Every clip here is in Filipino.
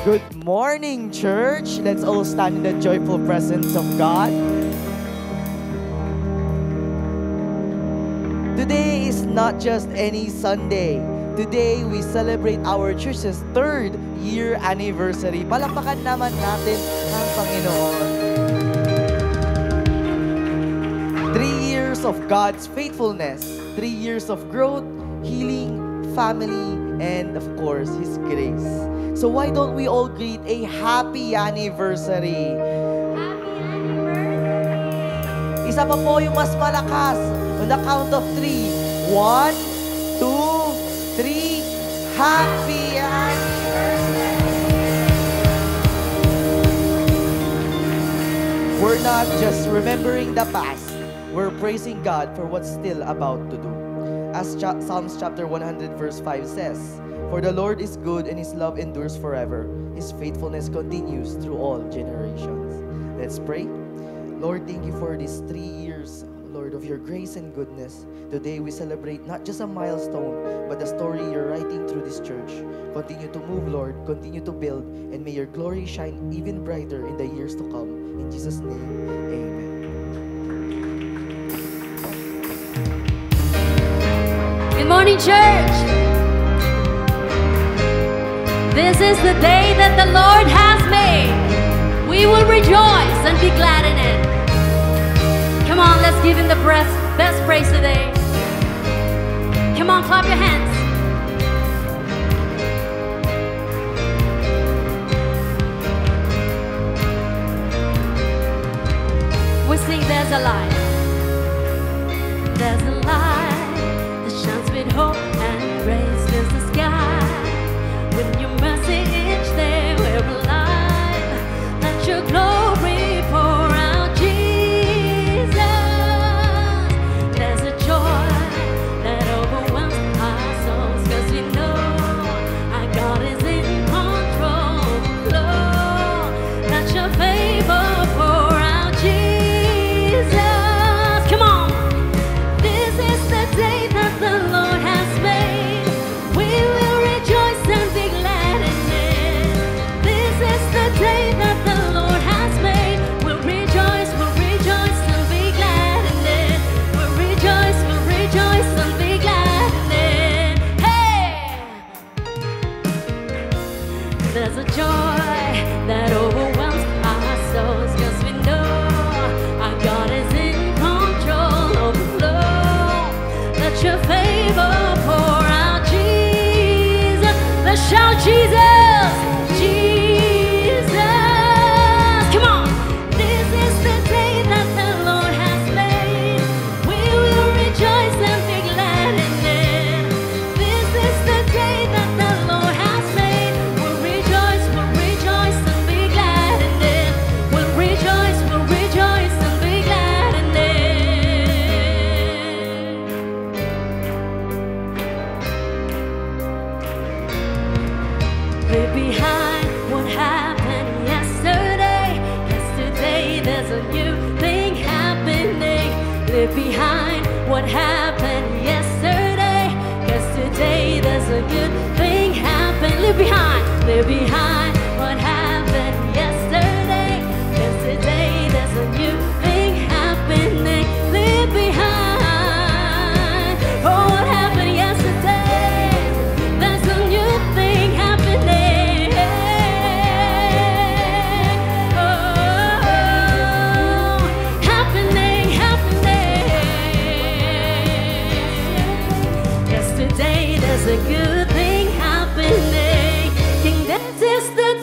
Good morning, church. Let's all stand in the joyful presence of God. Today is not just any Sunday. Today, we celebrate our church's 3rd year anniversary. Palakpakan naman natin ang Panginoon. 3 years of God's faithfulness. 3 years of growth, healing, family, and of course, His grace. So why don't we all greet a happy anniversary? Happy anniversary! Isa pa po yung mas malakas. On the count of 3. 1, 2, 3. Happy anniversary! We're not just remembering the past. We're praising God for what's still about to do. As Psalms chapter 100 verse 5 says, "For the Lord is good and His love endures forever. His faithfulness continues through all generations." Let's pray. Lord, thank you for these 3 years, Lord, of your grace and goodness. Today we celebrate not just a milestone, but the story you're writing through this church. Continue to move, Lord. Continue to build. And may your glory shine even brighter in the years to come. In Jesus' name, amen. Good morning, church. This is the day that the Lord has made. We will rejoice and be glad in it. Come on, let's give Him the best praise today. Come on, clap your hands. We sing, there's a light. There's a light that shines with hope and grace fills the sky. When your mercy each day we're alive, let your glory pour out, Jesus. There's a joy that overwhelms our souls, 'cause we know our God is in control. Lord, let your favor pour out, Jesus. Come on. This is the day that the Lord has made. We will rejoice and be glad in it. This is the day that the Lord has made. We'll rejoice and be glad in it. We'll rejoice and be glad in it. Hey! There's a joy that overwhelms our souls, 'cause we know our God is in control of the flow. Let your favor pour out, Jesus. Let's shout, Jesus, Jesus. Come on. This is the day that the Lord has made. We will rejoice and be glad in it. This is the day that the Lord has made. We'll rejoice and be glad in it. We'll rejoice and be glad in it. Leave behind what happened yesterday, 'cause today there's a new thing happening. Leave behind what happened yesterday, 'cause today there's a good thing happening. Leave behind what happened yesterday, 'cause today there's a new thing happening. Leave behind what happened yesterday. There's a new thing happening. Oh, happening. Yes, today there's a good thing happening. King, this is the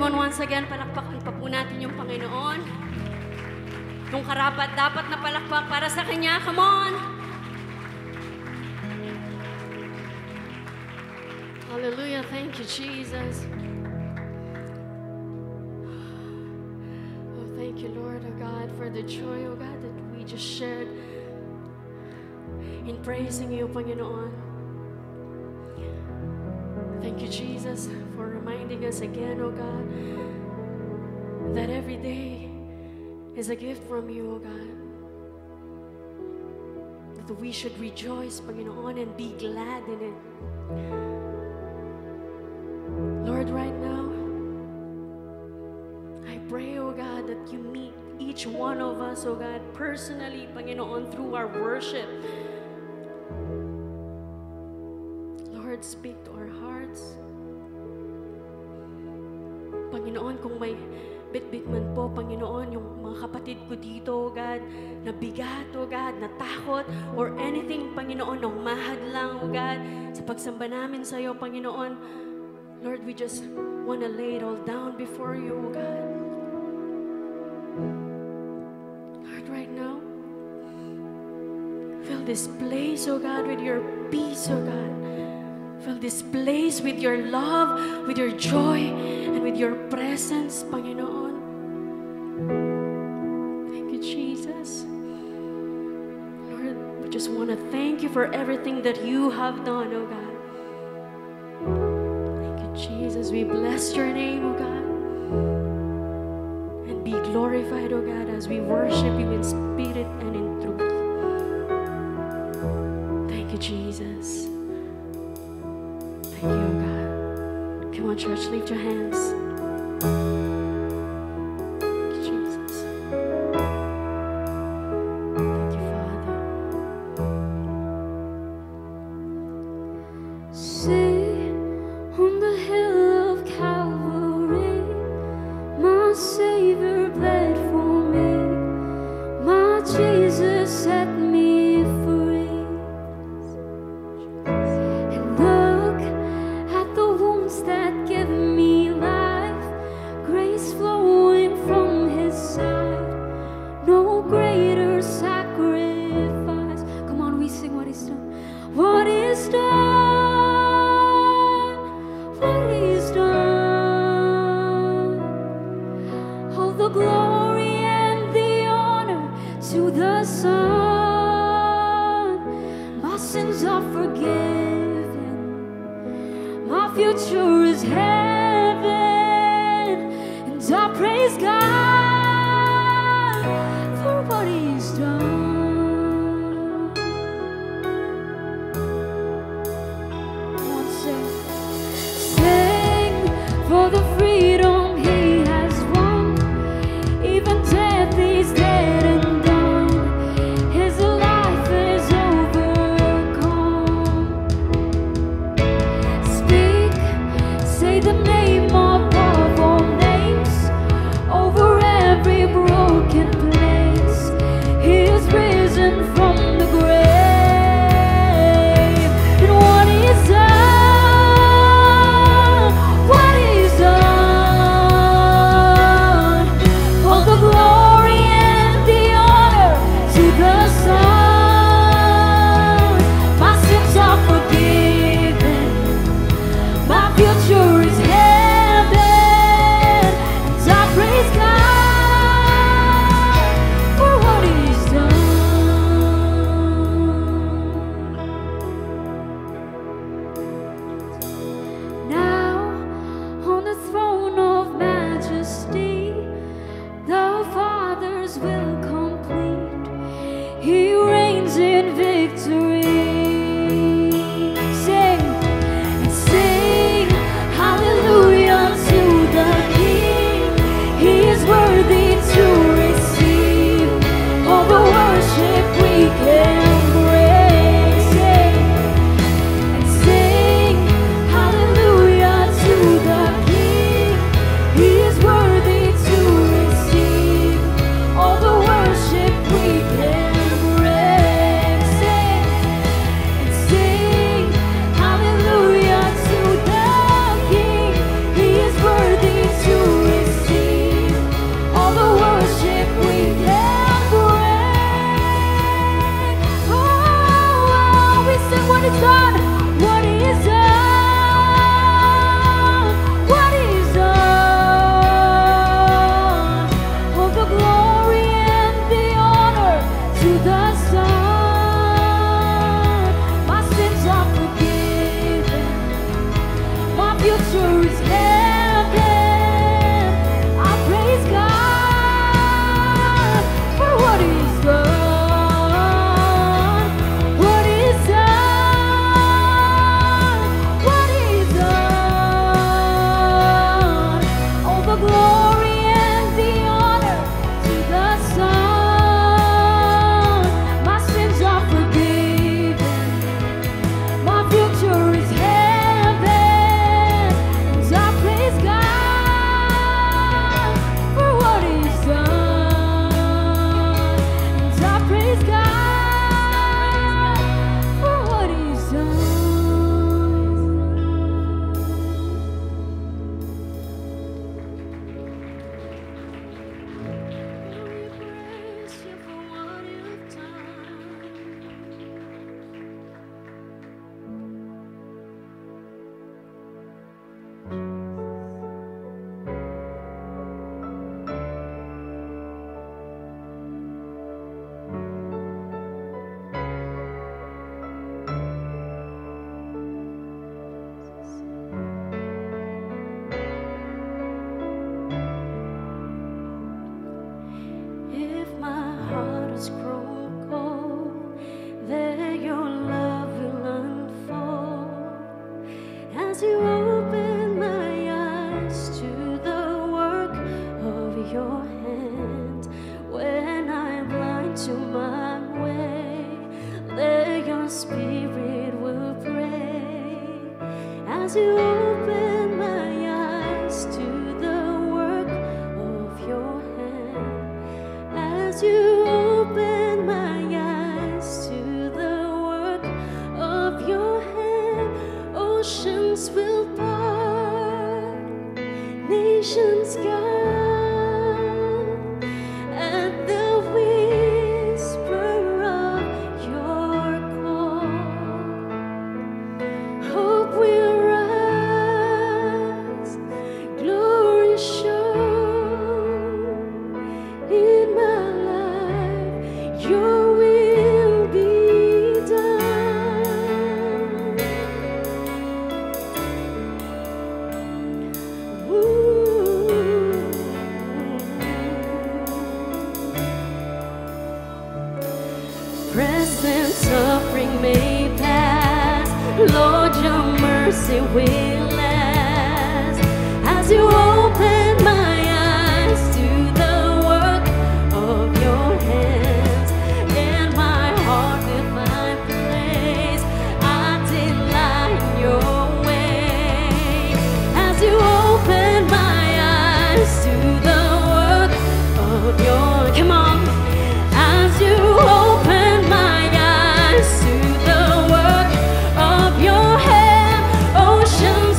on, once again, palakpakan pa po natin yung Panginoon. Yung karapat dapat na palakpak para sa Kanya. Come on! Hallelujah. Thank you, Jesus. Oh, thank you, Lord, oh God, for the joy, oh God, that we just shared in praising you, Panginoon. Thank you, Jesus, for reminding us again, oh God, that every day is a gift from you, oh God. That we should rejoice, Panginoon, and be glad in it. Lord, right now, I pray, oh God, that you meet each one of us, oh God, personally, Panginoon, through our worship. Lord, speak to our hearts. Panginoon, kung may bit-bit man po, Panginoon, yung mga kapatid ko dito, oh God, na bigat, oh God, na takot, or anything, Panginoon, na humahad lang, oh God, sa pagsamba namin sa iyo, Panginoon. Lord, we just want to lay it all down before you, oh God. Lord, right now, fill this place, oh God, with your peace, oh God. Fill this place with your love, with your joy, and with your presence, Panginoon. Thank you, Jesus. Lord, we just want to thank you for everything that you have done, oh God. Thank you, Jesus. We bless your name, oh God. And be glorified, oh God, as we worship you in spirit and in truth. Thank you, Jesus. Thank you, oh God. Come on, church, lift your hands. Thank you, Jesus. Thank you, Father. See on the hill of Calvary, my Savior bled for me. My Jesus set me free. And look at the wounds that give me life, grace flowing from His side. No greater sacrifice. Come on, we sing what He's done. What is done, what He's done. All the glory and the honor to the Son. My sins are forgiven, my future is heaven, and I praise God for what He's done. Come on, sing for the freedom He has won. Even death is dead and done. His life is overcome. Speak, say the name above all names, over every broken place. He is risen from the grave. And what He's done, what He's done. All the glory and the honor to the Son. My sins are forgiven, my future is heaven, nations come at the whisper of your call. Hope will rise, glory show in my life. Your will be done. Present suffering may pass, Lord, your mercy will last. As you open my eyes to the work of your hands, and my heart will find place, I delight in your way. As you open my eyes to the work of your, come on, as you open my eyes to the work of your hand, oceans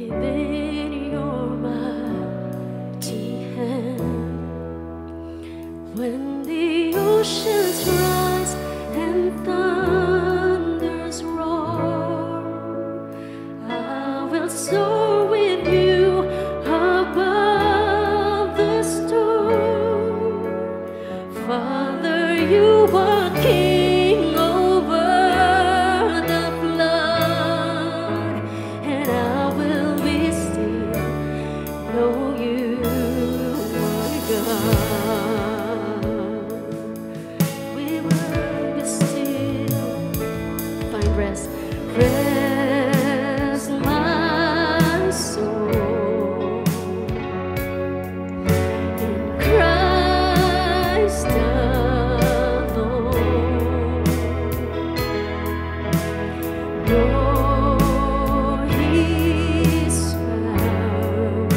within your mighty hand. When the oceans rise and thunders roar, I will soar with you above the storm. Father, you are King over the flood, and I will be still, know you are God. We will be still, find rest, rest my soul in Christ alone. Nor His power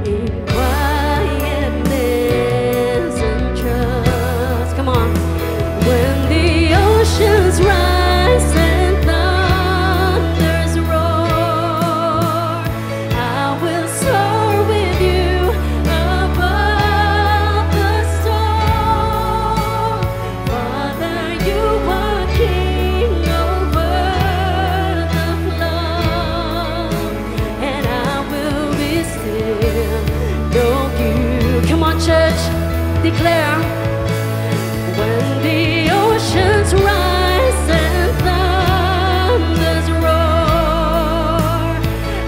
in quietness and trust. Come on. When the oceans rise and thunders roar, I will soar with you above the storm. Father, you are King over the flood, and I will be still, know you. Come on, church, declare. When the oceans rise and thunders roar,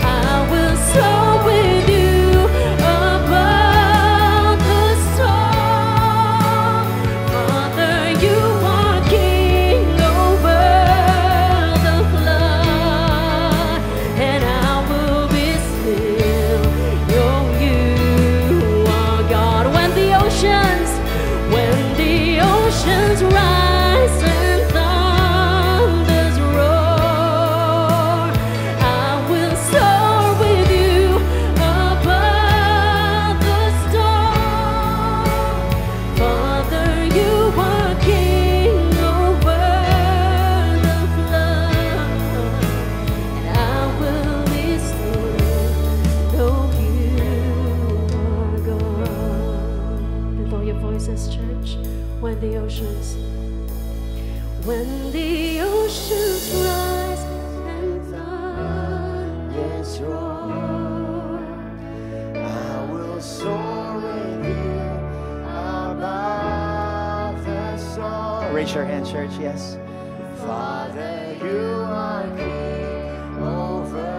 I will soar with you above the storm. Father, you are King over the flood, and I will be still, know you are God. When the oceans rise and thunders roar, I will soar with you above the storm. Father, you are King over the flood, and I will be still, know you are God. Lift all your voices, church. When the oceans rise and thunders roar, I will soar with you above the storm. Raise your hand, church, yes. Father, you are King over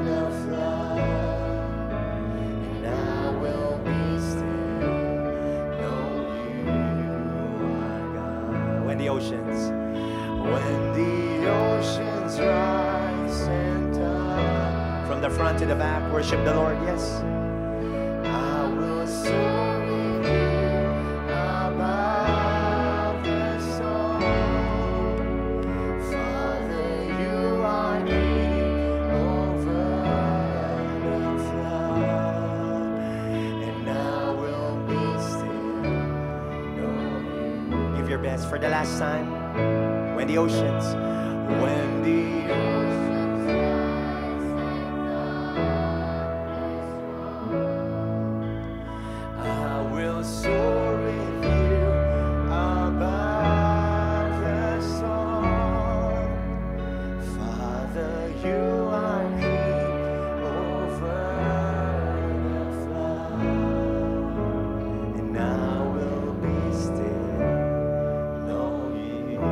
the flood, and I will be still, know you are God. When the oceans rise and down, from the front to the back, worship the Lord, yes. I will soar with you above the storm. Father, you are King over the flood, and I will be still, know you. Give your best for the last time. When the oceans rise and I will soar with you above the storm. Father, you are King over the flood, and I will be still, know you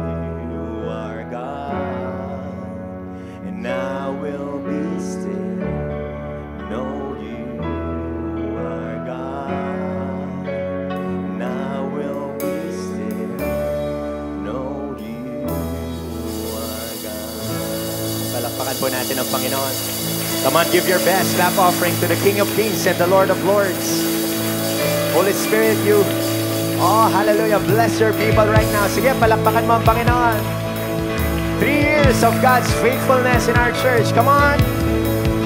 are God, and I will be still, know you are God, and I will be still, know you are God. Palakpakan po natin ang Panginoon. Come on, give your best clap offering to the King of Kings and the Lord of Lords. Holy Spirit, you, oh, hallelujah, bless your people right now. Sige, palakpakan mo ang Panginoon. 3 years of God's faithfulness in our church. Come on.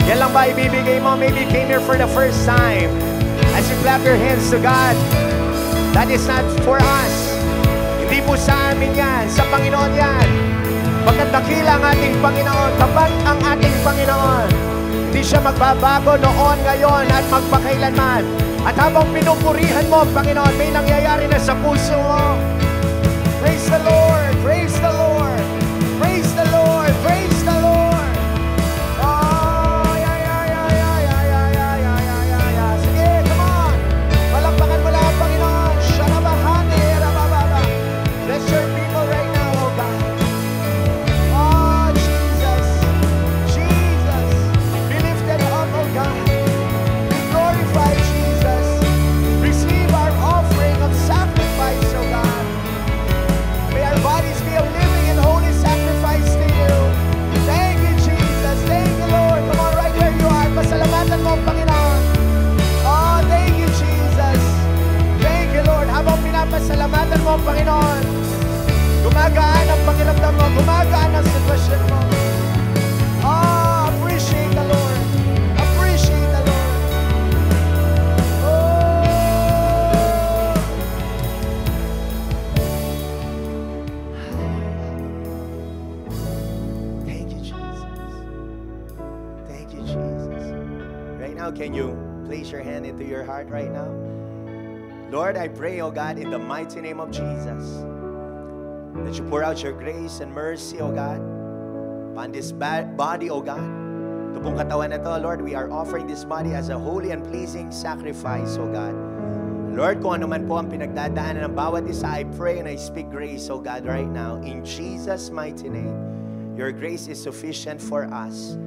Yan lang ba ibibigay mo? Maybe you came here for the first time. As you clap your hands to God, that is not for us. Hindi po sa amin yan. Sa Panginoon yan. Pagkat dakila ang ating Panginoon, kapag ang ating Hindi siya magbabago noon, ngayon, at magpakailanman. At habang pinupurihan mo, Panginoon, may nangyayari na sa puso mo. Praise the Lord! Praise the Lord! Praise the Lord! Praise the Lord! Oh, yeah. Sige, come on! Palakpakan mo lang ang Panginoon. Sharabahani, rabababa. Bless your people right now, oh God. Oh, Jesus. Jesus. Be lifted up, oh God. Be glorified, Jesus. Receive our offering of sacrifice, oh God. May our bodies be a living and holy sacrifice to you. Thank you, Jesus. Thank you, Lord. Come on, right where you are. Pasalamatan mo ang Panginoon. Oh, thank you, Jesus. Thank you, Lord. Habang pinapasalamatan mo ang Panginoon, gumagaan ang pakiramdam mo, gumagaan ang sitwasyon mo. Oh, appreciate the Lord. Appreciate the Lord. Oh. Thank you, Jesus. Thank you, Jesus. Right now, can you place your hand into your heart right now? Lord, I pray, oh God, in the mighty name of Jesus, that you pour out your grace and mercy, oh God, upon this body, oh God. Ito pong katawan na to, Lord, we are offering this body as a holy and pleasing sacrifice, oh God. Lord, kung ano man po ang pinagdadaanan ng bawat isa, I pray and I speak grace, oh God, right now. In Jesus' mighty name, your grace is sufficient for us.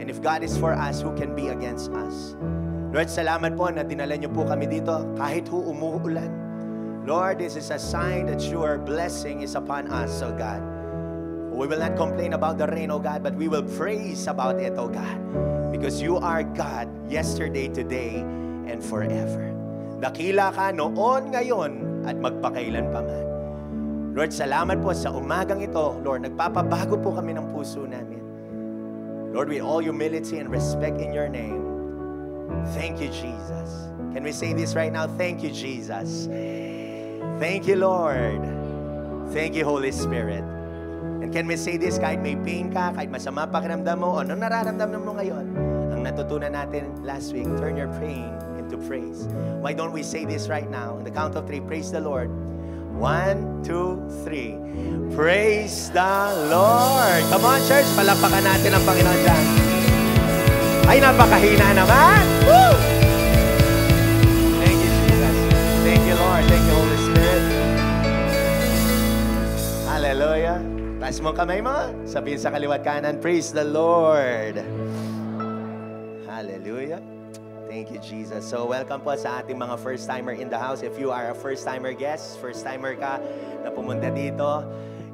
And if God is for us, who can be against us? Lord, salamat po na dinala niyo po kami dito kahit umuulan. Lord, this is a sign that your blessing is upon us, oh God. We will not complain about the rain, oh God, but we will praise about it, oh God. Because you are God yesterday, today, and forever. Dakila ka noon, ngayon, at magpakailan pa man. Lord, salamat po sa umagang ito. Lord, nagpapabago po kami ng puso namin. Lord, with all humility and respect in your name, thank you, Jesus. Can we say this right now? Thank you, Jesus. Thank you, Lord. Thank you, Holy Spirit. And can we say this kahit may pain ka, kahit masama pakiramdam mo, o anong nararamdaman mo ngayon? Ang natutunan natin last week, turn your pain into praise. Why don't we say this right now? On the count of 3, praise the Lord. 1, 2, 3. Praise the Lord. Come on, church. Palakpakan natin ang Panginoon dyan. Ay, napakahina naman. Woo! Thank you, Jesus. Thank you, Lord. Thank you, Holy Spirit. Hallelujah. Taas mo kamay mo. Sabihin sa kaliwat kanan, praise the Lord. Hallelujah. Thank you, Jesus. So, welcome po sa ating mga first-timer in the house. If you are a first-timer guest, first-timer ka na pumunta dito,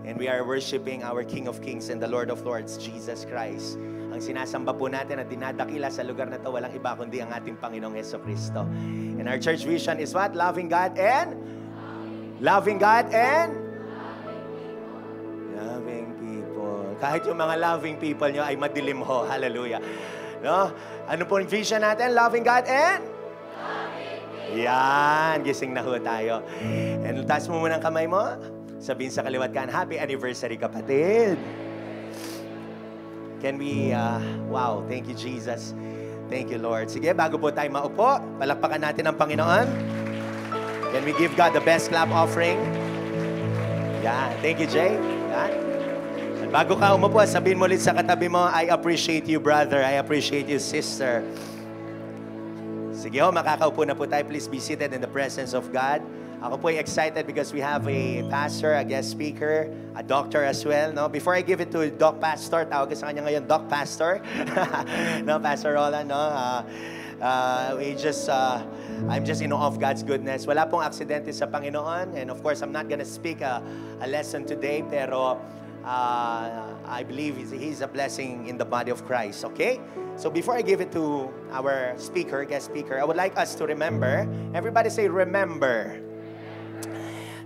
and we are worshiping our King of Kings and the Lord of Lords, Jesus Christ. Ang sinasamba po natin at dinadakila sa lugar na ito, walang iba kundi ang ating Panginoong Jesucristo. And our church vision is what? Loving God and? Loving God and? Loving people. Kahit yung mga loving people nyo ay madilim ho. Hallelujah. No? Ano po yung vision natin? Loving God and? Loving people. Yan. Gising na ho tayo. And taas mo muna ang kamay mo. Sabihin sa kaliwat kan, happy anniversary kapatid. Can we, wow, thank you Jesus. Thank you Lord. Sige, bago po tayo maupo, palakpakan natin ang Panginoon. Can we give God the best clap offering? Yan. Thank you Jay. Yan. At bago ka umupo, sabihin mo ulit sa katabi mo, I appreciate you brother. I appreciate you sister. Sige ho, makakaupo na po tayo. Please be seated in the presence of God. Ako po ay excited because we have a pastor, a guest speaker, a doctor as well. No? Before I give it to Doc Pastor, tawag sa kanya ngayon, Doc Pastor. No, Pastor Roland, no? I'm just in awe of God's goodness. Wala pong aksidente sa Panginoon. And of course, I'm not gonna speak a lesson today, pero I believe he's a blessing in the body of Christ, okay? So before I give it to our speaker, guest speaker, I would like us to remember. Everybody say, remember.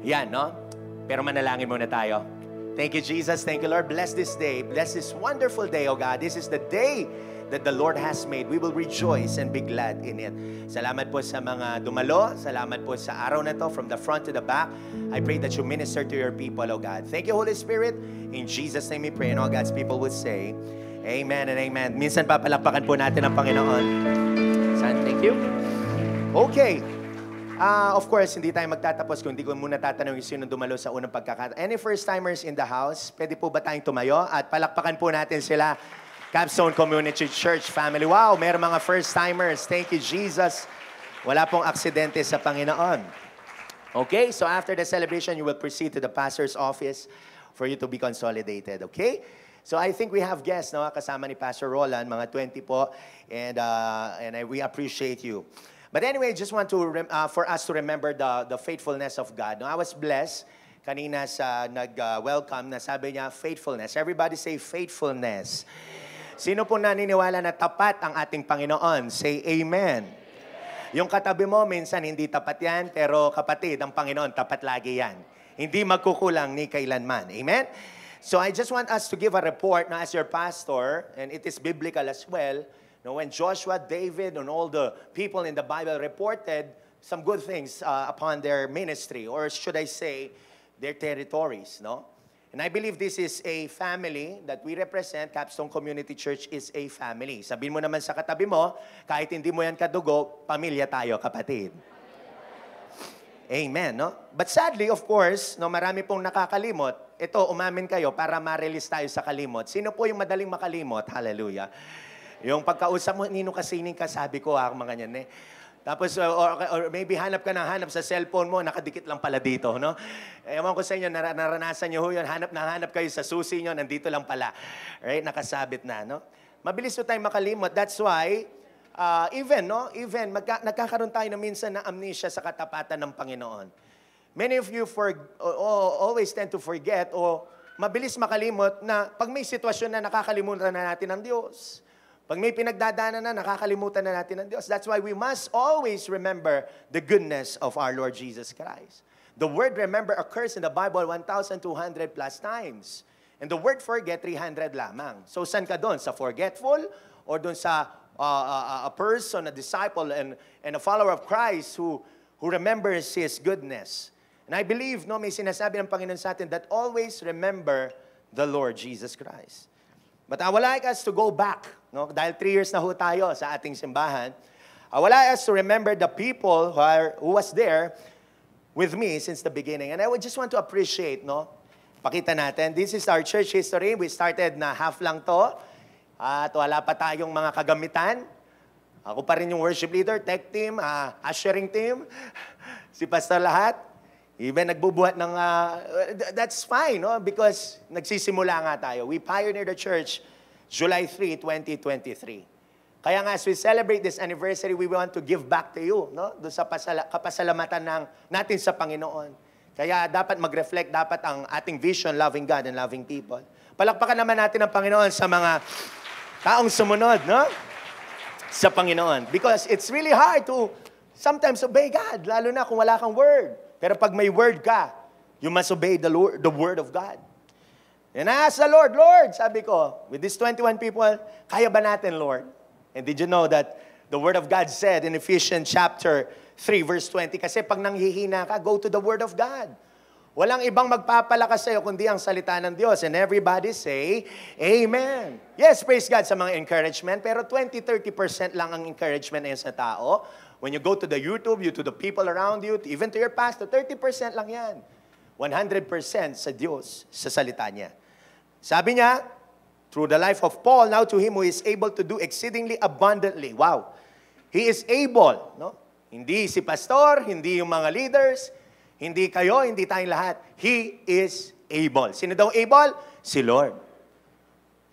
Yan, no? Pero manalangin muna tayo. Thank you, Jesus. Thank you, Lord. Bless this day. Bless this wonderful day, oh God. This is the day that the Lord has made. We will rejoice and be glad in it. Salamat po sa mga dumalo. Salamat po sa araw na to, from the front to the back. I pray that you minister to your people, oh God. Thank you, Holy Spirit. In Jesus' name we pray. And all God's people would say, Amen and amen. Minsan papalakpakan po natin ang Panginoon. Son, thank you. Okay. Of course, hindi tayo magtatapos kung hindi ko muna tatanungin sino dumalo sa unang pagkakataon. Any first-timers in the house? Pwede po ba tayong tumayo? At palakpakan po natin sila. Capstone Community Church family. Wow, mayroong mga first-timers. Thank you, Jesus. Wala pong aksidente sa Panginoon. Okay, so after the celebration, you will proceed to the pastor's office for you to be consolidated. Okay? So I think we have guests, no? Kasama ni Pastor Roland, mga 20 po. And we appreciate you. But anyway, just want to for us to remember the faithfulness of God. No, I was blessed kanina sa nag-welcome na sabi niya, faithfulness. Everybody say faithfulness. Sino po naniniwala na tapat ang ating Panginoon? Say amen. Yung katabi mo, minsan hindi tapat yan, pero kapatid, ang Panginoon, tapat lagi yan. Hindi magkukulang ni kailanman. Amen? So I just want us to give a report na as your pastor, and it is biblical as well, no, when Joshua, David, and all the people in the Bible reported some good things upon their ministry, or should I say, their territories, no? And I believe this is a family that we represent. Capstone Community Church is a family. Sabihin mo naman sa katabi mo, kahit hindi mo yan kadugo, pamilya tayo, kapatid. Amen, no? But sadly, of course, no, marami pong nakakalimot. Ito, umamin kayo para ma-release tayo sa kalimot. Sino po yung madaling makalimot? Hallelujah. Yung pagkausap mo, nino kasining ka, sabi ko, mga ganyan eh. Tapos, or maybe hanap sa cellphone mo, nakadikit lang pala dito, no? Ewan ko sa inyo, naranasan nyo ho yun, hanap kayo sa susi nyo, nandito lang pala. Right? Nakasabit na, no? Mabilis po tayong makalimot. That's why, nagkakaroon tayo na minsan na amnesia sa katapatan ng Panginoon. Many of you always tend to forget o mabilis makalimot na pag may sitwasyon na nakakalimutan na natin ang Diyos. Pag may pinagdadaanan na, nakakalimutan na natin ang Diyos. That's why we must always remember the goodness of our Lord Jesus Christ. The word remember occurs in the Bible 1,200 plus times. And the word forget, 300 lamang. So, saan ka doon? Sa forgetful? Or doon sa a person, a disciple, and a follower of Christ who remembers His goodness? And I believe, no, may sinasabi ng Panginoon sa atin that always remember the Lord Jesus Christ. But I would like us to go back, no? Dahil 3 years na ho tayo sa ating simbahan. I would like us to remember the people who was there with me since the beginning. And I would just want to appreciate, no? Pakita natin. This is our church history. We started na half lang to. At wala pa tayong mga kagamitan. Ako pa rin yung worship leader, tech team, ushering team. Si Pastor lahat. Even nagbubuhat ng, that's fine, no? Because nagsisimula nga tayo. We pioneered the church July 3, 2023. Kaya nga, as we celebrate this anniversary, we want to give back to you, no? Doon sa kapasalamatan natin sa Panginoon. Kaya dapat mag-reflect, dapat ang ating vision, loving God and loving people. Palakpakan naman natin ang Panginoon sa mga taong sumunod, no? Sa Panginoon. Because it's really hard to sometimes obey God, lalo na kung wala kang word. Pero pag may word ka, you must obey the word of God. And I asked the Lord, sabi ko, with these 21 people, kaya ba natin, Lord? And did you know that the word of God said in Ephesians chapter 3, verse 20, kasi pag nanghihina ka, go to the word of God. Walang ibang magpapalakas sa'yo kundi ang salita ng Diyos. And everybody say, Amen. Yes, praise God sa mga encouragement, pero 20-30% lang ang encouragement na yun sa tao. When you go to the YouTube, to the people around you, even to your pastor, 30% lang yan. 100% sa Diyos, sa salita niya. Sabi niya, through the life of Paul, now to him who is able to do exceedingly abundantly. Wow. He is able, no? Hindi si pastor, hindi yung mga leaders, hindi kayo, hindi tayong lahat. He is able. Sino daw able? Si Lord.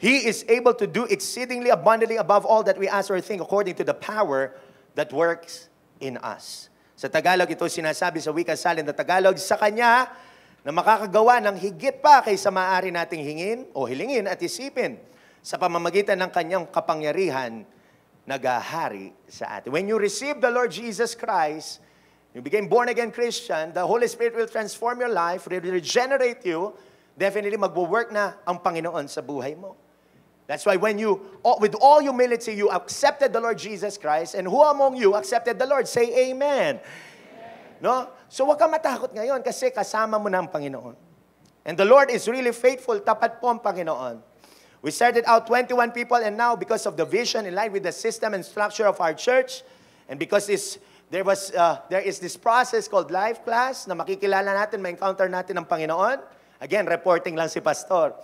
He is able to do exceedingly abundantly above all that we ask or think according to the power that works in us. Sa Tagalog, ito sinasabi sa wika salin na Tagalog, sa Kanya na makakagawa ng higit pa kaysa maaari nating hingin o hilingin at isipin sa pamamagitan ng Kanyang kapangyarihan nagahari sa atin. When you receive the Lord Jesus Christ, you became born-again Christian, the Holy Spirit will transform your life, will regenerate you, definitely magwo-work na ang Panginoon sa buhay mo. That's why when you, with all humility, you accepted the Lord Jesus Christ, and who among you accepted the Lord? Say Amen. No? So huwag ka matakot ngayon kasi kasama mo na ang Panginoon. And the Lord is really faithful, tapat po ang Panginoon. We started out 21 people, and now because of the vision in line with the system and structure of our church, and because there is this process called life class na makikilala natin, ma-encounter natin ang Panginoon. Again, reporting lang si Pastor.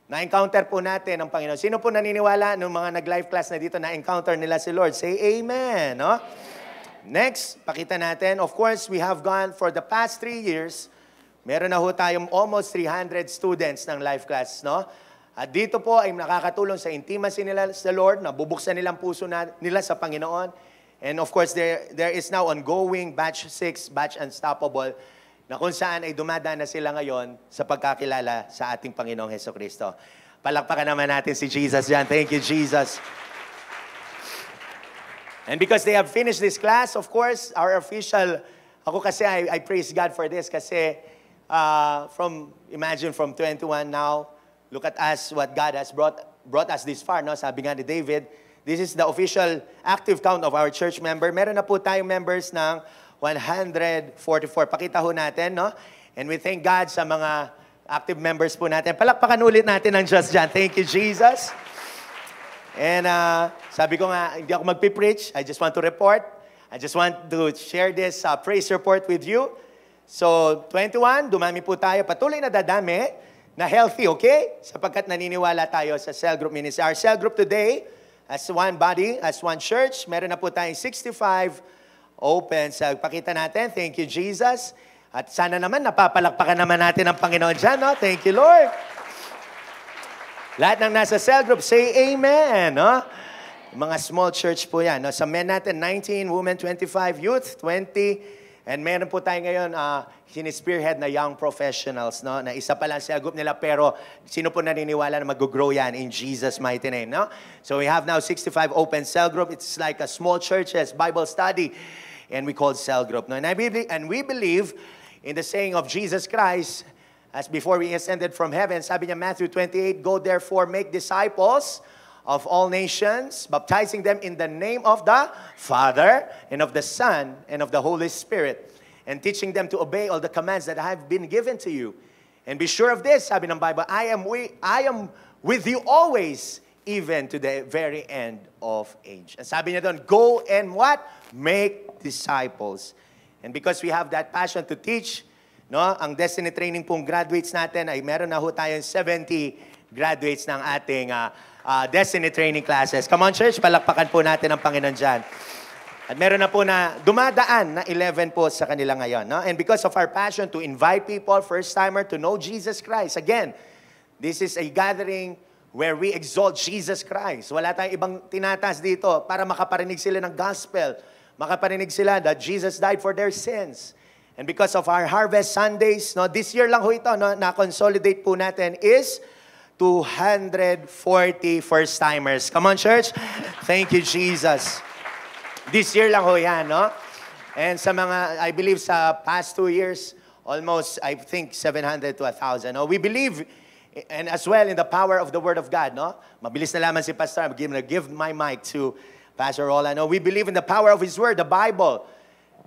Na-encounter po natin ang Panginoon. Sino po naniniwala nung mga nag-life class na dito, na-encounter nila si Lord? Say amen. No? Next, pakita natin. Of course, we have gone for the past 3 years. Meron na ho tayong almost 300 students ng life class. No? At dito po ay nakakatulong sa intimacy nila sa Lord, na bubuksan nilang puso nila sa Panginoon. And of course, there is now ongoing batch 6, batch unstoppable, na kung saan ay dumadaan na sila ngayon sa pagkakilala sa ating Panginoong Hesukristo. Palakpakan naman natin si Jesus dyan. Thank you, Jesus. And because they have finished this class, of course, our official, ako kasi I praise God for this kasi imagine from 21 now, look at us, what God has brought us this far. No? Sabi nga ni David, this is the official active count of our church member. Meron na po tayong members ng 144. Pakita ho natin, no? And we thank God sa mga active members po natin. Palakpakan ulit natin ang Diyos dyan. Thank you, Jesus. And sabi ko nga, hindi ako magpipreach. I just want to report. I just want to share this praise report with you. So, 21, dumami po tayo. Patuloy na dadami na healthy, okay? Sapagkat naniniwala tayo sa cell group ministry. Our cell group today, as one body, as one church, meron na po tayong 65 open. So, pakita natin. Thank you, Jesus. At sana naman, napapalakpakan naman natin ang Panginoon dyan, no? Thank you, Lord. Lahat ng nasa cell group, say amen, no? Mga small church po yan, no? Sa men natin, 19, women 25, youth 20, and meron po tayo ngayon, sinispearhead na young professionals, no? Na isa pa lang cell group nila, pero sino po naniniwala na mag-grow yan in Jesus' mighty name, no? So we have now 65 open cell group. It's like a small churches, Bible study, and we call cell group. No? And we believe in the saying of Jesus Christ, as before we ascended from heaven, sabi niya Matthew 28, go therefore make disciples of all nations, baptizing them in the name of the Father, and of the Son, and of the Holy Spirit, and teaching them to obey all the commands that have been given to you. And be sure of this, sabi ng Bible, I am with you always, even to the very end of age. And sabi niya doon, go and what? Make disciples. And because we have that passion to teach, no, ang Destiny Training pong graduates natin ay meron na ho tayong 70 graduates ng ating Destiny Training classes. Come on, church, palakpakan po natin ang Panginoon dyan. At meron na po na dumadaan na 11 po sa kanila ngayon. No? And because of our passion to invite people, first-timer, to know Jesus Christ. Again, this is a gathering where we exalt Jesus Christ. Wala tayong ibang tinatas dito para makaparinig sila ng gospel. Makaparinig sila that Jesus died for their sins. And because of our Harvest Sundays, no, this year lang ho ito, no, na-consolidate po natin is 240 first-timers. Come on, church. Thank you, Jesus. This year lang ho yan, no? And sa mga, I believe sa past 2 years, almost, I think, 700 to 1,000. No? We believe, and as well, in the power of the Word of God, no? Mabilis na lamang si Pastor. I'm going to give my mic to Pastor Roland. No? We believe in the power of His Word, the Bible.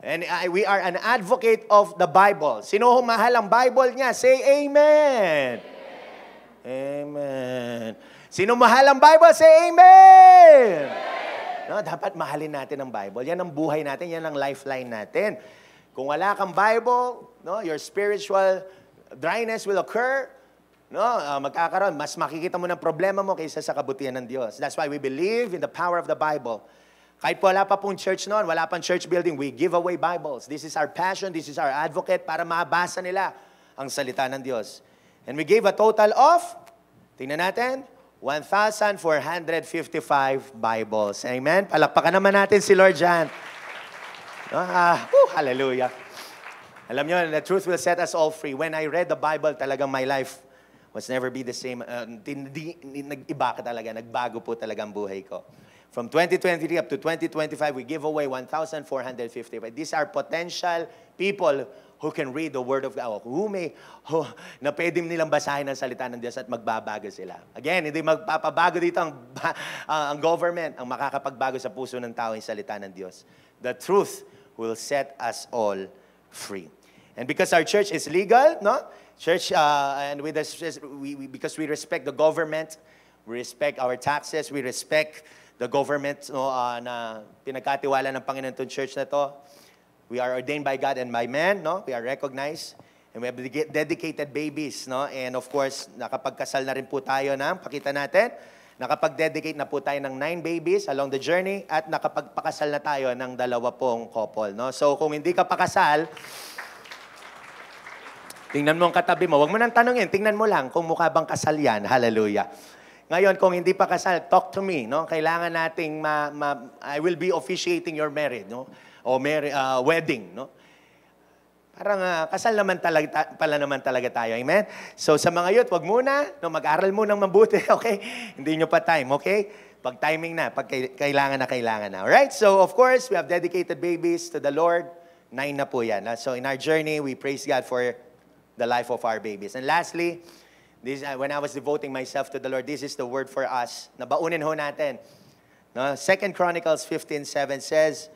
And we are an advocate of the Bible. Sino ho mahal ang Bible niya? Say amen. Amen. Sino mahal ang Bible? Say amen. No, dapat mahalin natin ang Bible. Yan ang buhay natin, yan ang lifeline natin. Kung wala kang Bible, no, your spiritual dryness will occur. No, magkakaroon, mas makikita mo ng problema mo kaysa sa kabutihan ng Diyos. That's why we believe in the power of the Bible. Kahit po wala pa pong church noon, wala pang church building, we give away Bibles. This is our passion, this is our advocate para mabasa nila ang salita ng Diyos. And we gave a total of, tingnan natin, 1,455 Bibles. Amen? Palakpakan naman natin si Lord dyan. Hallelujah. Alam nyo, the truth will set us all free. When I read the Bible, talagang my life was never be the same. Nag-iba ka talaga. Nagbago po talaga ang buhay ko. From 2023 up to 2025, we give away 1,455. These are potential people who can read the Word of God, na pwede nilang basahin ang salita ng Diyos at magbabago sila. Again, hindi magpapabago dito ang government, ang makakapagbago sa puso ng tao yung salita ng Diyos. The truth will set us all free. And because our church is legal, no? Church, and with us, because we respect the government, we respect our taxes, we respect the government na pinagkatiwala ng Panginoon itong church na to. We are ordained by God and by men, no? We are recognized. And we have dedicated babies, no? And of course, nakapagkasal na rin po tayo pakita natin, nakapag-dedicate na po tayo ng 9 babies along the journey at nakapagpakasal na tayo ng 2 couple, no? So kung hindi ka pakasal, tingnan mo ang katabi mo. Huwag mo nang tanungin. Tingnan mo lang kung mukha bang kasal yan. Hallelujah. Ngayon, kung hindi pa kasal, talk to me. No? Kailangan nating I will be officiating your marriage. No? O wedding. No? Parang kasal naman pala naman talaga tayo. Amen? So sa mga youth, wag muna. No? Mag-aral munang mabuti. Okay? Hindi nyo pa time. Okay? Pag timing na. Pag kailangan na. Alright? So of course, we have dedicated babies to the Lord. 9 na po yan. So in our journey, we praise God for the life of our babies. And lastly, when I was devoting myself to the Lord, this is the word for us. Nabaunin ho natin. No? 2 Chronicles 15:7 says,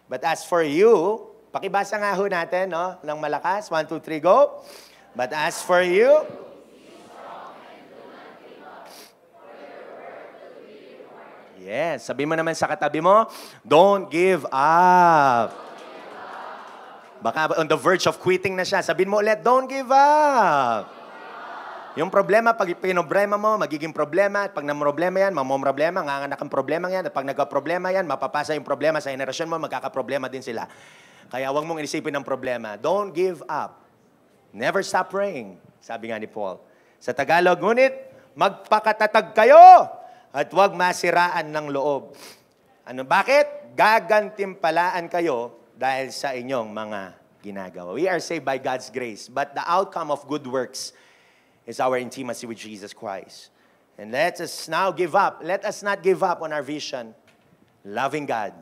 but as for you, pakibasa nga ho natin, no? Ng malakas. 1, 2, 3, go. But as for you, yes, sabi mo naman sa katabi mo, don't give up. Baka on the verge of quitting na siya. Sabihin mo ulit, don't give up. Yung problema, pag pinoblema mo, magiging problema. At pag namroblema yan, mamomroblema, nganganak ang problema yan. At pag nagka-problema yan, mapapasa yung problema sa henerasyon mo, magkakaproblema din sila. Kaya huwag mong inisipin ng problema. Don't give up. Never stop praying. Sabi nga ni Paul. Sa Tagalog, ngunit, magpakatatag kayo at huwag masiraan ng loob. Ano, bakit? Gagantimpalaan kayo dahil sa inyong mga ginagawa. We are saved by God's grace, but the outcome of good works is our intimacy with Jesus Christ. And let us now give up. Let us not give up on our vision, loving God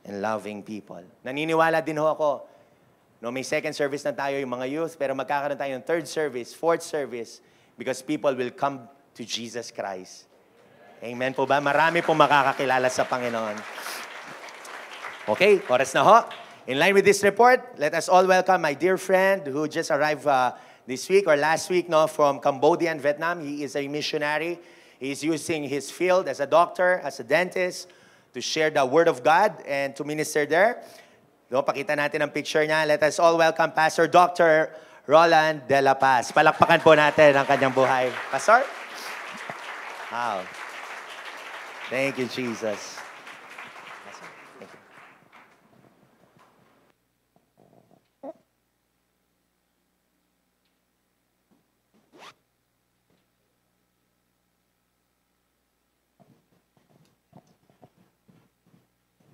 and loving people. Naniniwala din ho ako, no, may second service na tayo yung mga youth, pero magkakaroon tayo ng third service, fourth service, because people will come to Jesus Christ. Amen po ba? Marami pong makakakilala sa Panginoon. Okay, oras na ho. In line with this report, let us all welcome my dear friend who just arrived this week or last week from Cambodia and Vietnam. He is a missionary. He is using his field as a doctor, as a dentist, to share the Word of God and to minister there. No, pakita natin ang picture niya. Let us all welcome Pastor Dr. Roland De La Paz. Palakpakan po natin ang kanyang buhay. Pastor? Wow. Thank you, Jesus.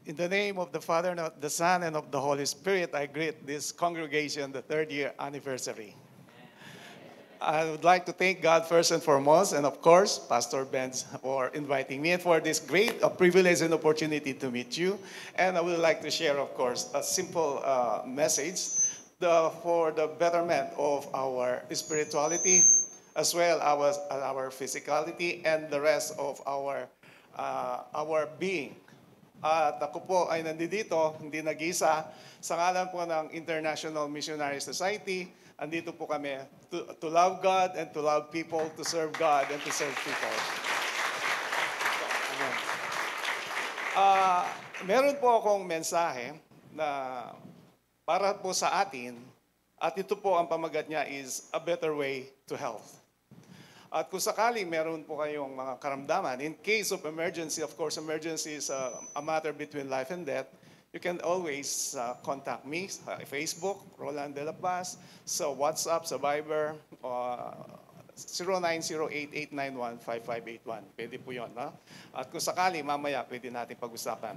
In the name of the Father, and of the Son, and of the Holy Spirit, I greet this congregation, the 3rd year anniversary. I would like to thank God first and foremost, and of course, Pastor Benz for inviting me and for this great privilege and opportunity to meet you. And I would like to share, of course, a simple message for the betterment of our spirituality, as well as our physicality, and the rest of our being. At ako po ay nandito, hindi nag-isa, sa ngalan po ng International Missionary Society. Andito po kami to love God and to love people, to serve God and to serve people. Meron po akong mensahe na para po sa atin, at ito po ang pamagat niya is a better way to health. At kung sakali meron po kayong mga karamdaman, in case of emergency, of course, emergency is a matter between life and death, you can always contact me sa Facebook, Roland De La Paz, sa WhatsApp, sa Viber, 0908-891-5581. Pwede po yun, no? At kung sakali, mamaya, pwede natin pag-usapan.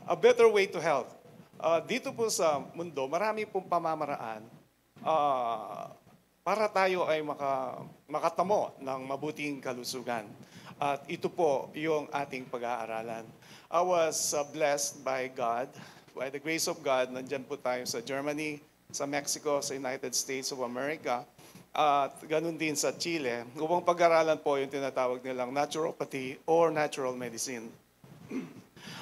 A better way to health. Dito po sa mundo, marami pong pamamaraan para tayo ay makatamo ng mabuting kalusugan. At ito po yung ating pag-aaralan. I was blessed by God, by the grace of God. Nandyan po tayo sa Germany, sa Mexico, sa United States of America, at ganun din sa Chile. Upang pag-aaralan po yung tinatawag nilang naturopathy or natural medicine.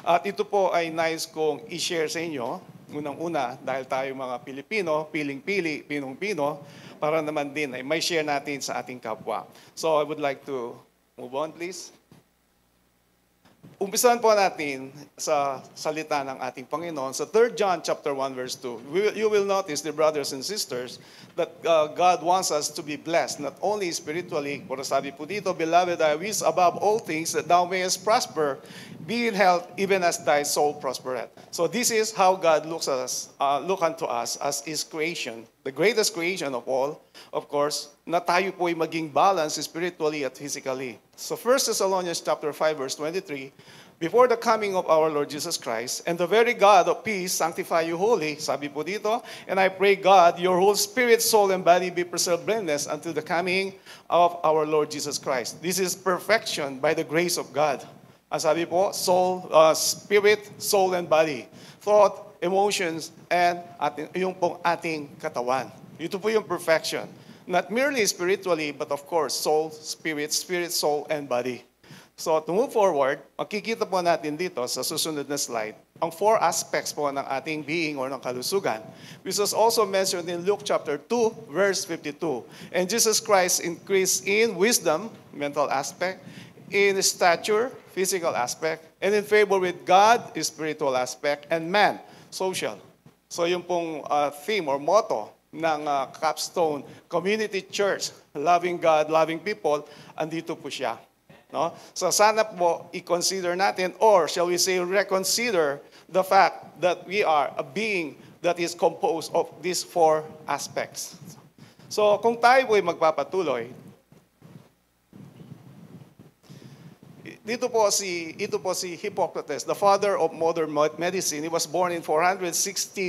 At ito po ay nice kong i-share sa inyo. unang-una, dahil tayo mga Pilipino, piling-pili, pinong-pino, para naman din ay may share natin sa ating kapwa. So I would like to move on, please. Umpisahan po natin sa salita ng ating Panginoon. Sa 3 John chapter 1 verse 2, you will notice, dear brothers and sisters, that God wants us to be blessed, not only spiritually, pero sabi po dito, Beloved, I wish above all things that thou mayest prosper, be in health, even as thy soul prospereth. So this is how God looks at us, look unto us as His creation, the greatest creation of all, of course, na tayo po ay maging balance spiritually at physically. So 1 Thessalonians chapter 5 verse 23, before the coming of our Lord Jesus Christ, and the very God of peace sanctify you wholly, sabi po dito, and I pray God, your whole spirit, soul, and body be preserved blameless until the coming of our Lord Jesus Christ. This is perfection by the grace of God. Ang sabi po, soul, spirit, soul, and body. Thought, emotions, and yung pong ating katawan. Ito po yung perfection. Not merely spiritually, but of course, soul, spirit, soul, and body. So to move forward, makikita po natin dito sa susunod na slide, ang 4 aspects po ng ating being or ng kalusugan, which was also mentioned in Luke chapter 2, verse 52. And Jesus Christ increased in wisdom, mental aspect, in stature, physical aspect, and in favor with God, spiritual aspect, and man, social. So yung pong theme or motto ng Capstone Community Church, loving God, loving people, andito po siya. No? So sana po i-consider natin, or shall we say reconsider the fact that we are a being that is composed of these 4 aspects. So kung tayo po ay magpapatuloy, ito po si Hippocrates, the father of modern medicine. He was born in 460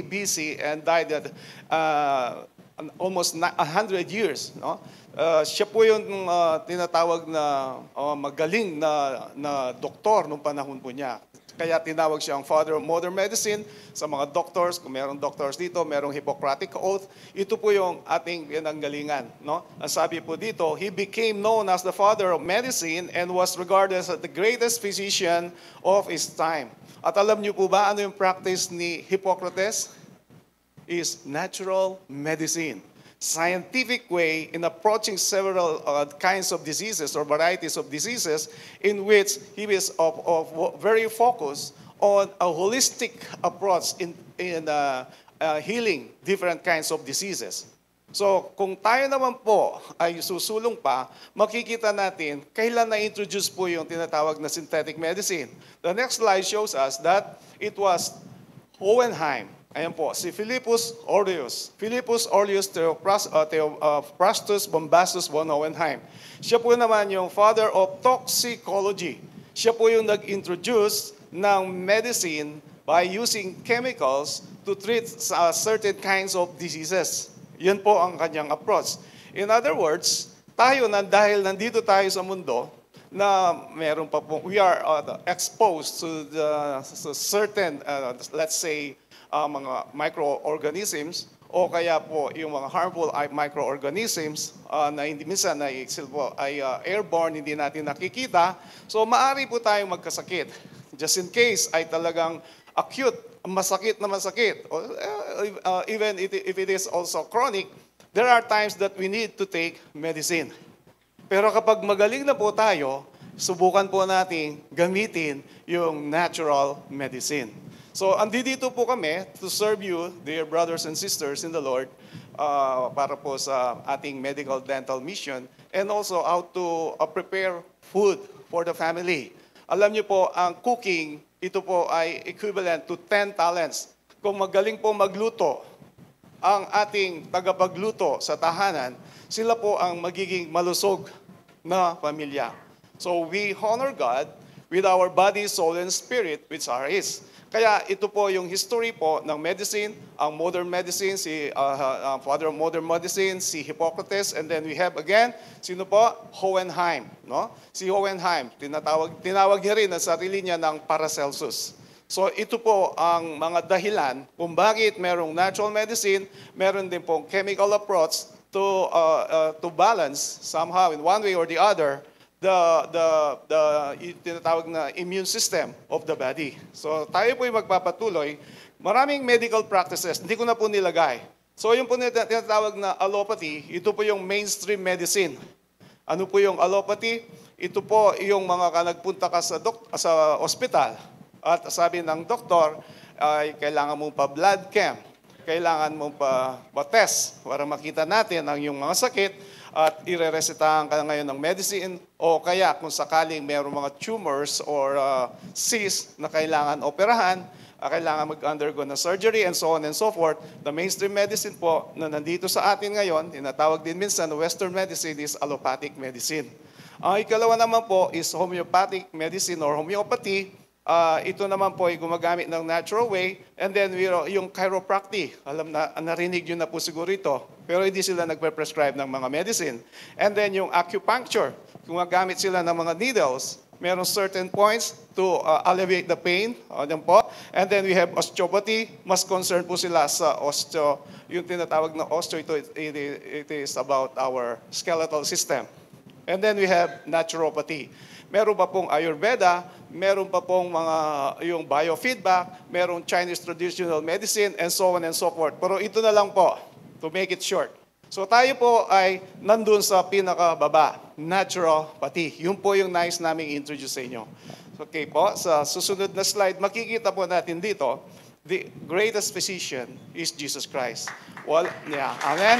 BC and died at almost 100 years. No? Siya po yung tinatawag na magaling na doktor nung panahon po niya. Kaya tinawag siyang father of modern medicine. Sa mga doctors, kung merong doctors dito, merong Hippocratic Oath. Ito po yung ating pinanggalingan. No? Ang sabi po dito, he became known as the father of medicine and was regarded as the greatest physician of his time. At alam niyo po ba ano yung practice ni Hippocrates? Is natural medicine. Scientific way in approaching several kinds of diseases or varieties of diseases, in which he is very focused on a holistic approach in healing different kinds of diseases. So kung tayo naman po ay susulong pa, makikita natin kailan na-introduce po yung tinatawag na synthetic medicine. The next slide shows us that it was Hohenheim. Ayan po, si Philippus Orleus. Philippus Orleus Theophrastus Bombastus von Hohenheim. Siya po naman yung father of toxicology. Siya po yung nag-introduce ng medicine by using chemicals to treat certain kinds of diseases. Yan po ang kanyang approach. In other words, tayo dahil nandito tayo sa mundo, na meron pa po, we are exposed to certain, let's say, mga microorganisms o kaya po yung mga harmful microorganisms na hindi minsan ay airborne, hindi natin nakikita. So maaari po tayong magkasakit. Just in case ay talagang acute, masakit na masakit. Even if it is also chronic, there are times that we need to take medicine. Pero kapag magaling na po tayo, subukan po natin gamitin yung natural medicine. So, andito po kami to serve you, dear brothers and sisters in the Lord, para po sa ating medical dental mission, and also how to prepare food for the family. Alam niyo po, ang cooking, ito po ay equivalent to 10 talents. Kung magaling po magluto, ang ating tagapagluto sa tahanan, sila po ang magiging malusog na pamilya. So, we honor God with our body, soul, and spirit, which are His. Kaya ito po yung history po ng medicine, ang modern medicine, si father of modern medicine, si Hippocrates, and then we have again, sino po? Hohenheim. No? Si Hohenheim, tinawag niya rin ang sarili niya ng Paracelsus. So ito po ang mga dahilan kung bakit merong natural medicine, meron din pong chemical approach to balance somehow in one way or the other yung tinatawag na immune system of the body. So tayo po yung magpapatuloy. Maraming medical practices, hindi ko na po nilagay. So yung po tinatawag na allopathy, ito po yung mainstream medicine. Ano po yung allopathy? Ito po yung mga nagpunta ka sa ospital at sabi ng doktor, ay kailangan mong pa blood chem, kailangan mong pa test para makita natin ang yung mga sakit at ireresetahan ka ngayon ng medicine o kaya kung sakaling mayroong mga tumors or cysts na kailangan operahan, kailangan mag-undergo ng surgery and so on and so forth. The mainstream medicine po na nandito sa atin ngayon, tinatawag din minsan Western medicine is allopathic medicine. Ang ikalawa naman po is homeopathic medicine or homeopathy. Ito naman po ay gumagamit ng natural way. And then yung chiropractic, narinig nyo na po siguro ito. Pero hindi sila nagpe-prescribe ng mga medicine. And then yung acupuncture, gumagamit sila ng mga needles. Meron certain points to alleviate the pain. Yan po. And then we have osteopathy. Mas concerned po sila sa yung tinatawag na osteo, it is about our skeletal system. And then we have naturopathy. Meron pa pong Ayurveda, meron pa pong yung biofeedback, meron Chinese traditional medicine, and so on and so forth. Pero ito na lang po, to make it short. So tayo po ay nandun sa pinakababa, naturopathy. Yun po yung nais naming introduce sa inyo. Okay po, sa susunod na slide, makikita po natin dito, the greatest physician is Jesus Christ. Amen?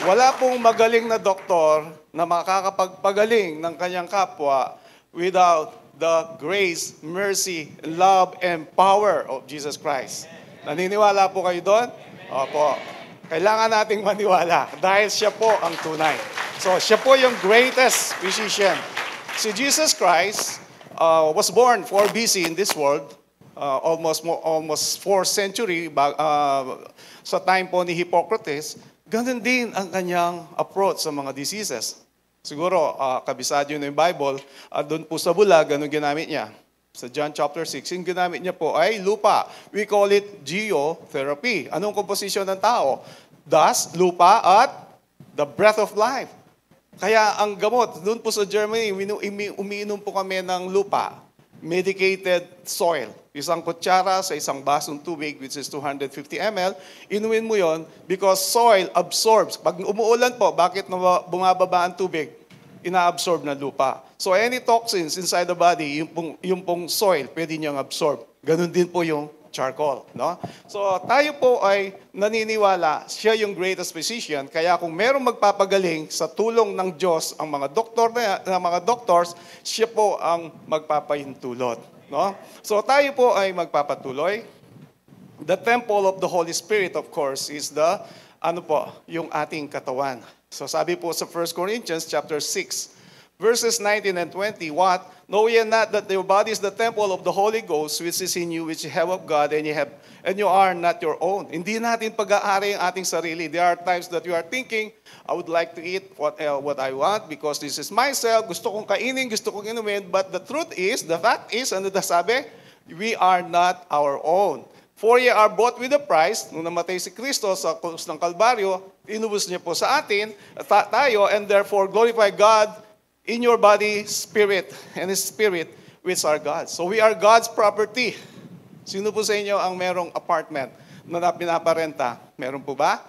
Wala pong magaling na doktor na makakapagpagaling ng kanyang kapwa without the grace, mercy, love, and power of Jesus Christ. Naniniwala po kayo doon? Opo. Kailangan nating maniwala dahil siya po ang tunay. So, siya po yung greatest physician. Si Jesus Christ was born 4 BC in this world, almost 4th century sa time po ni Hippocrates. Ganun din ang kanyang approach sa mga diseases. Siguro, kabisado yun yung Bible, doon po sa bulag, anong ginamit niya? Sa John chapter 6, yung ginamit niya po ay lupa. We call it geotherapy. Anong komposisyon ng tao? Dust, lupa, at the breath of life. Kaya ang gamot, doon po sa Germany, umiinom po kami ng lupa. Medicated soil. Isang kutsara sa isang basong tubig, which is 250 ml. Inumin mo yon because soil absorbs. Pag umuulan po, bakit bumababa ang tubig? Ina-absorb na lupa. So any toxins inside the body, yung pong soil, pwede niyang absorb. Ganun din po yung charcoal. No? So tayo po ay naniniwala, siya yung greatest physician. Kaya kung merong magpapagaling sa tulong ng Diyos, ang mga doctors, siya po ang magpapahintulot. No? So tayo po ay magpapatuloy. The temple of the Holy Spirit, of course, is yung ating katawan. So sabi po sa 1 Corinthians chapter 6, verses 19 and 20, what? Know ye not that your body is the temple of the Holy Ghost, which is in you, which you have of God, and you are not your own. Hindi natin pag-aari ang ating sarili. There are times that you are thinking, I would like to eat what I want because this is myself. Gusto kong kainin, gusto kong inumin. But the fact is, ano sabi? We are not our own. For ye are bought with a price. Nung namatay si Kristo sa krus ng Kalbaryo, inubos niya po sa atin, tayo, and therefore glorify God in your body, spirit, and His Spirit, which are God. So we are God's property. Sino po sa inyo ang merong apartment na pinaparenta? Meron po ba?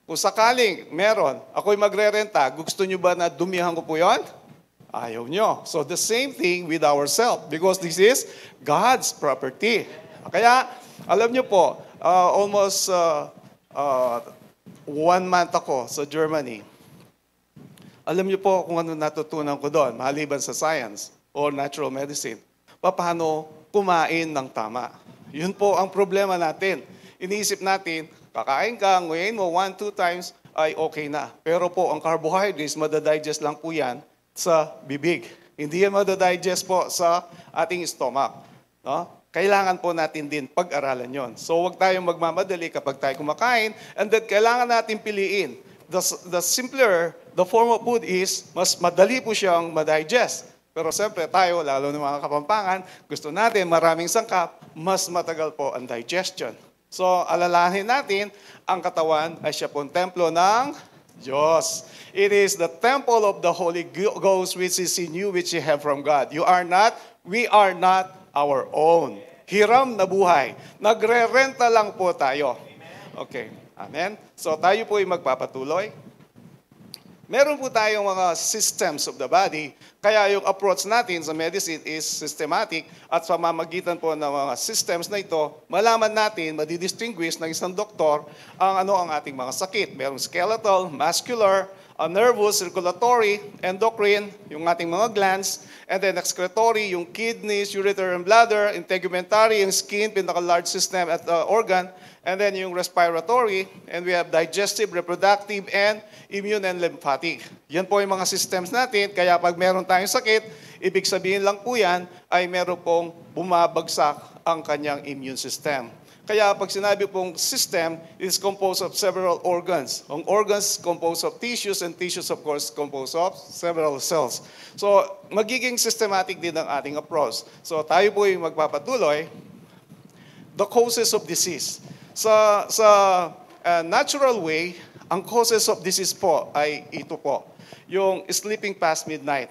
Kung sakaling meron, ako'y magrerenta, gusto nyo ba na dumihan ko po yon? Ayaw nyo. So the same thing with ourselves, because this is God's property. Kaya, alam nyo po, almost 1 month ako sa Germany. Alam niyo po kung ano natutunan ko doon, maliban sa science or natural medicine. Paano kumain ng tama. Yun po ang problema natin. Iniisip natin, kakain ka, ngayon mo 1-2 times, ay okay na. Pero po, ang carbohydrates, madadigest lang po yan sa bibig. Hindi yan madadigest po sa ating stomach. No? Kailangan po natin din pag-aralan yon. So huwag tayong magmamadali kapag tayo kumakain, and then kailangan natin piliin. The simpler the form of food is, mas madali po siyang madigest. Pero siyempre tayo, lalo ng mga Kapampangan, gusto natin maraming sangkap, mas matagal po ang digestion. So alalahanin natin, ang katawan ay siya pong templo ng Diyos. It is the temple of the Holy Ghost which is in you, which you have from God. We are not our own. Hiram na buhay. Nagre-renta lang po tayo. Okay. Amen. So tayo po ay magpapatuloy. Meron po tayong mga systems of the body, kaya yung approach natin sa medicine is systematic at sa mamamagitan po ng mga systems na ito, malaman natin, madidistinguish ng isang doktor ang ating mga sakit. Merong skeletal, muscular, nervous, circulatory, endocrine, yung ating mga glands, and then excretory, yung kidneys, ureter and bladder, integumentary, yung skin, pinaka-large system at organ, and then yung respiratory, and we have digestive, reproductive, and immune and lymphatic. Yan po yung mga systems natin, kaya pag meron tayong sakit, ibig sabihin lang po yan ay meron pong bumabagsak ang kanyang immune system. Kaya pag sinabi pong system, it is composed of several organs. Ang organs composed of tissues, and tissues of course composed of several cells. So magiging systematic din ang ating approach. So tayo po yung magpapatuloy. The causes of disease. Sa natural way, ang causes of disease po ay ito po. Yung sleeping past midnight.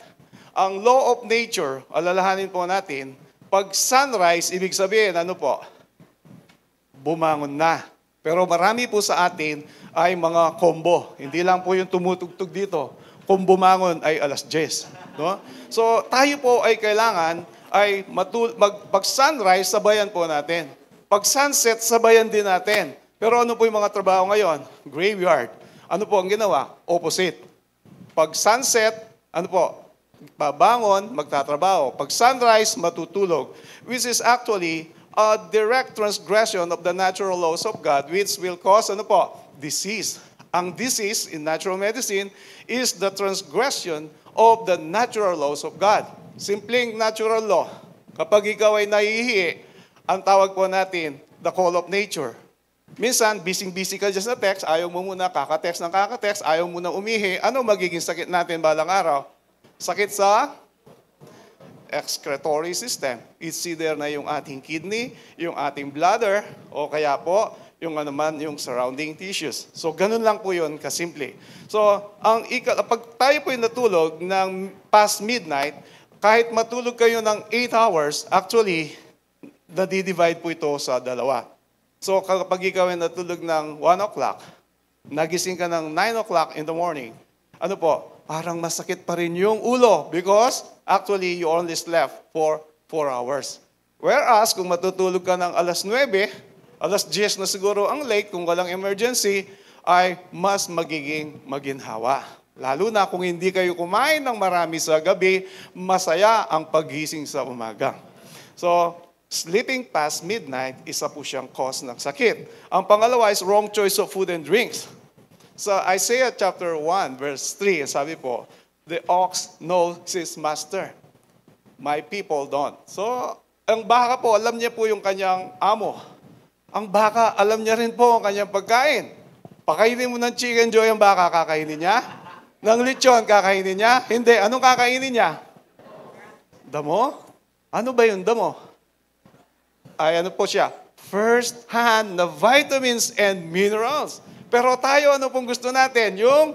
Ang law of nature, alalahanin po natin, pag sunrise, ibig sabihin, ano po? Bumangon na. Pero marami po sa atin ay mga combo. Hindi lang po yung tumutugtog dito. Kung bumangon ay alas 10. No? So tayo po ay kailangan ay pag sunrise, sabayan po natin. Pag sunset, sabayan din natin. Pero ano po yung mga trabaho ngayon? Graveyard. Ano po ang ginawa? Opposite. Pag sunset, ano po? Babangon, magtatrabaho. Pag sunrise, matutulog. Which is actually a direct transgression of the natural laws of God, which will cause, ano po? Disease. Ang disease in natural medicine is the transgression of the natural laws of God. Simpleng natural law. Kapag ikaw ay nahihihi, ang tawag po natin, the call of nature. Minsan, busy ka dyan sa text, ayaw mo muna kakatext ng kakatext, ayaw mo na umihi. Ano magiging sakit natin balang araw? Sakit sa excretory system. It's either na yung ating kidney, yung ating bladder, o kaya po, yung yung surrounding tissues. So, ganun lang po yun, kasimple. So, pag tayo po yung natulog ng past midnight, kahit matulog kayo ng 8 hours, actually, nadi-divide po ito sa dalawa. So kapag ikaw ay natulog ng 1 o'clock, nagising ka ng 9 o'clock in the morning, ano po, parang masakit pa rin yung ulo because actually you only slept for 4 hours. Whereas kung matutulog ka ng alas 9, alas 10 na siguro ang late kung walang emergency, ay mas magiging maginhawa. Lalo na kung hindi kayo kumain ng marami sa gabi, masaya ang paggising sa umaga. So, sleeping past midnight, isa po siyang cause ng sakit. Ang pangalawa is wrong choice of food and drinks. Sa Isaiah chapter 1, verse 3, sabi po, the ox knows his master. My people don't. So, ang baka po, alam niya po yung kanyang amo. Ang baka, alam niya rin po ang kanyang pagkain. Pakainin mo ng chicken joy ang baka, kakainin niya? Ng lechon, kakainin niya? Hindi. Anong kakainin niya? Damo? Ano ba yung damo? Ay ano po siya? First hand na vitamins and minerals. Pero tayo, ano pong gusto natin? Yung,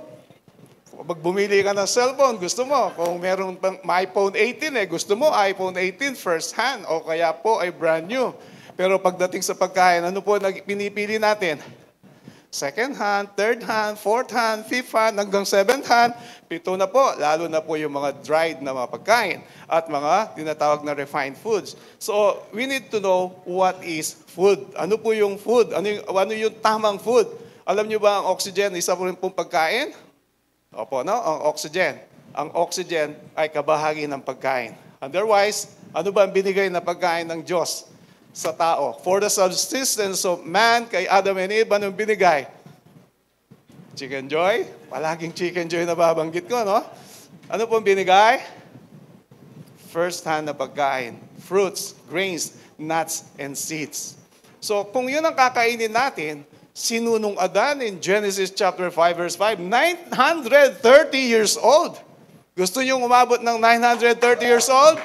pag bumili ka ng cellphone, gusto mo. Kung meron pang iPhone 18, gusto mo iPhone 18 first hand o kaya po ay brand new. Pero pagdating sa pagkain, ano po pinipili natin? Second hand, third hand, fourth hand, fifth hand, hanggang seventh hand, 7 na po, lalo na po yung mga dried na mga pagkain at mga tinatawag na refined foods. So, we need to know what is food. Ano po yung food? Ano yung tamang food? Alam niyo ba ang oxygen, isa po rin pong pagkain? Opo, no? Ang oxygen. Ang oxygen ay kabahagi ng pagkain. Otherwise, ano ba ang binigay na pagkain ng Diyos sa tao? For the subsistence of man, kay Adam and Eve, anong binigay? Chicken joy? Palaging chicken joy na babanggit ko, no? Ano pong binigay? First hand na pagkain. Fruits, grains, nuts, and seeds. So, kung yun ang kakainin natin, sinunong Adan in Genesis chapter 5, verse 5, 930 years old. Gusto niyong umabot ng 930 years old?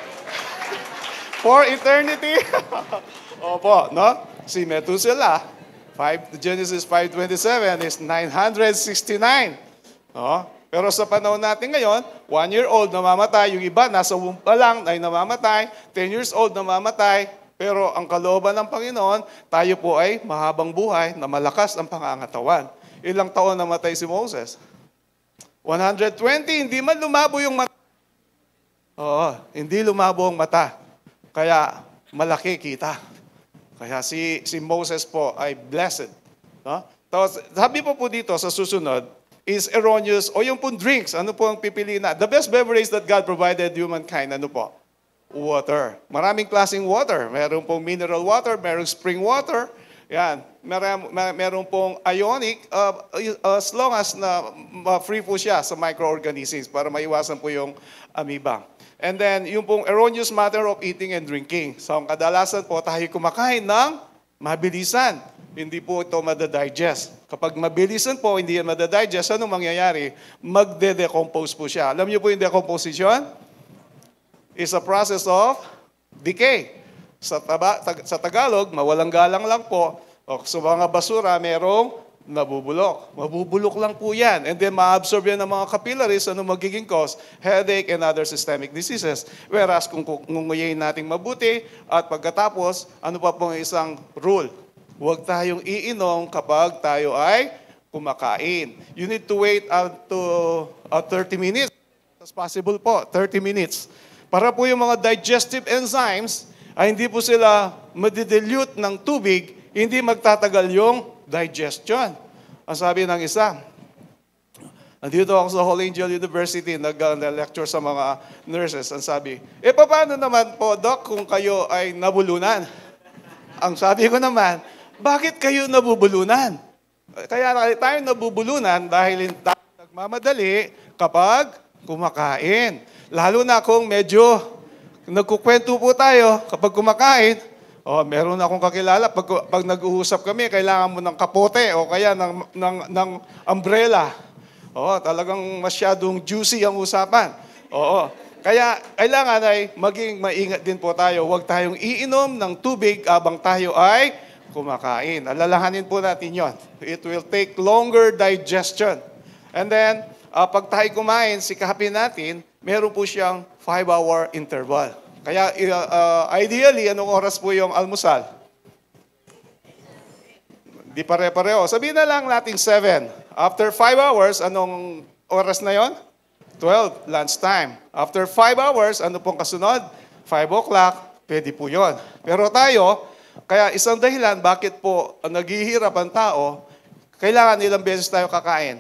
For eternity? Opo, no? Si Methuselah, Genesis 5:27 is 969. No? Pero sa panahon natin ngayon, 1-year-old namamatay, yung iba nasa womb pa lang ay namamatay, 10 years old namamatay, pero ang kalooban ng Panginoon, tayo po ay mahabang buhay na malakas ang pangangatawan. Ilang taon namatay si Moses? 120, hindi man lumabo yung mata. Oo, hindi lumabo ang mata. Kaya malaki kita. Kaya si Moses po ay blessed. No? Tapos, sabi po dito sa susunod, is erroneous, o yung pong drinks, ano po ang pipiliin na? The best beverage that God provided humankind, ano po? Water. Maraming klaseng water. Meron pong mineral water, merong spring water. Yan. Meron pong ionic, as long as na free po siya sa microorganisms para maiwasan po yung amoeba. And then, yung pong erroneous matter of eating and drinking. So, ang kadalasan po, tayo kumakain ng mabilisan. Hindi po ito madadigest. Kapag mabilisan po, hindi yan madadigest, anong mangyayari? Magde-decompose po siya. Alam niyo po yung decomposition? Is a process of decay. Sa Tagalog, mawalang galang lang po. O sa mga basura, merong nabubulok. Mabubulok lang po yan. And then, ma-absorb yan ng mga capillaries, ano magiging cause? Headache and other systemic diseases. Whereas, kung ngunguyain natin mabuti, at pagkatapos, ano pa pong isang rule? Huwag tayong iinom kapag tayo ay kumakain. You need to wait up to 30 minutes. As possible po, 30 minutes. Para po yung mga digestive enzymes, ay hindi po sila madidilute ng tubig, hindi magtatagal yung digestion. Ang sabi ng isa, nandito ako sa Holy Angel University, nag-lecture sa mga nurses. Ang sabi, paano naman po, Doc, kung kayo ay nabulunan? Ang sabi ko naman, bakit kayo nabubulunan? Kaya tayo nabubulunan dahil tayo nagmamadali kapag kumakain. Lalo na kung medyo nagkukwento po tayo kapag kumakain. Meron akong kakilala, pag nag-uusap kami, kailangan mo ng kapote o kaya ng umbrella. Talagang masyadong juicy ang usapan. Kaya kailangan ay maging maingat din po tayo. Huwag tayong iinom ng tubig habang tayo ay kumakain. Alalahanin po natin yon. It will take longer digestion. And then, pag tayo kumain, sikapin natin, meron po siyang 5-hour interval. Kaya ideally, anong oras po yung almusal? Di pare-pareho. Sabihin na lang natin 7. After 5 hours, anong oras na yon? 12, lunchtime. After 5 hours, ano pong kasunod? 5 o'clock, pwede po yon. Pero tayo, kaya isang dahilan bakit po naghihirap ang tao, kailangan ilang beses tayo kakain?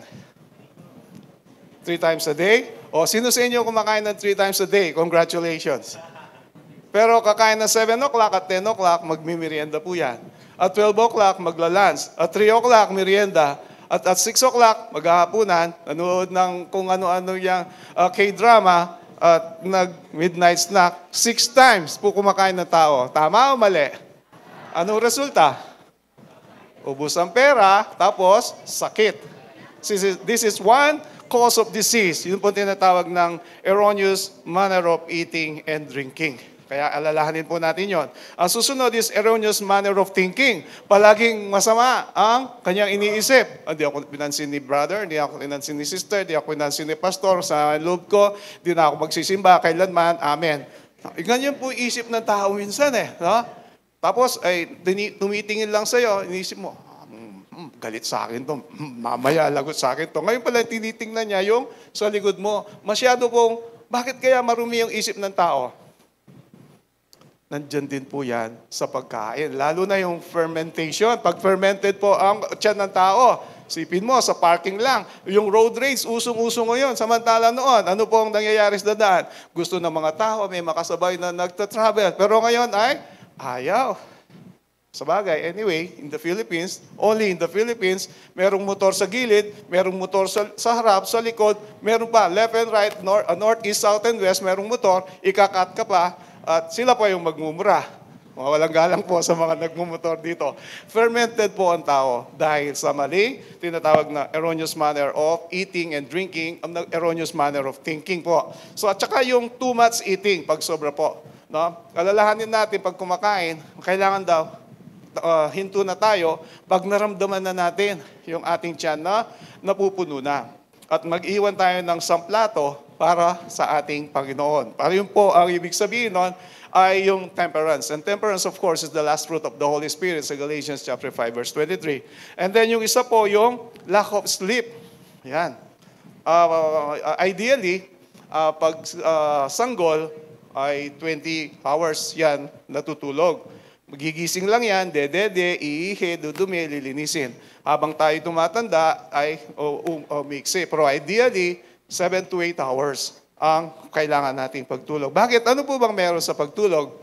3 times a day? O sino sa inyo kumakain ng 3 times a day? Congratulations. Pero kakain ng 7 o'clock at 10 o'clock, magmimerienda po yan. At 12 o'clock, magla-lunch. At 3 o'clock, merienda. At 6 o'clock, maghahapunan, nanood ng kung ano-ano yung K-drama, at nag-midnight snack. 6 times po kumakain ng tao. Tama o mali? Anong resulta? Ubus ang pera, tapos sakit. This is one cause of disease. Yun po tinatawag ng erroneous manner of eating and drinking. Kaya alalahanin po natin yon. Ang susunod is erroneous manner of thinking. Palaging masama ang kanyang iniisip. Hindi ako pinansin ni brother, hindi ako pinansin ni sister, hindi ako pinansin ni pastor sa loob ko, hindi na ako magsisimba kailanman. Amen. Ganyan po isip ng tao minsan no? Tapos ay tumitingin lang sa'yo, iniisip mo, galit sa akin to, mamaya lagot sa akin to. Ngayon pala tinitingnan niya yung sa likod mo. Masyado pong, bakit kaya marumi yung isip ng tao? Nandyan din po yan sa pagkain. Lalo na yung fermentation. Pag fermented po ang tiyan ng tao, sipin mo, sa parking lang. Yung road rage, usong-usong ngayon. Samantala noon, ano po ang nangyayari sa daan? Gusto ng mga tao, may makasabay na nagta-travel. Pero ngayon ay, ayaw. Sabagay, anyway, in the Philippines, only in the Philippines, merong motor sa gilid, merong motor sa harap, sa likod, meron pa left and right, north, east, south, and west, merong motor, ikakat ka pa, at sila pa yung magmumura. Walang galang po sa mga nagmumotor dito. Fermented po ang tao dahil sa mali, tinatawag na erroneous manner of eating and drinking, ang erroneous manner of thinking po. So at saka yung too much eating, pag sobra po. No? Alalahanin natin pag kumakain, kailangan daw, hinto na tayo pag naramdaman na natin yung ating tiyan na napupuno na. at mag-iwan tayo ng samplato para sa ating Panginoon. Para yun po, ang ibig sabihin nun ay yung temperance. And temperance, of course, is the last fruit of the Holy Spirit sa Galatians chapter 5, verse 23. And then yung isa po, yung lack of sleep. Yan. Ideally, pag sanggol ay 20 hours yan natutulog. Magigising lang yan, dedede, iihi, dudumi, lilinisin. Habang tayo tumatanda ay umiksi. Pero ideally, 7 to 8 hours ang kailangan nating pagtulog. Bakit? Ano po bang meron sa pagtulog?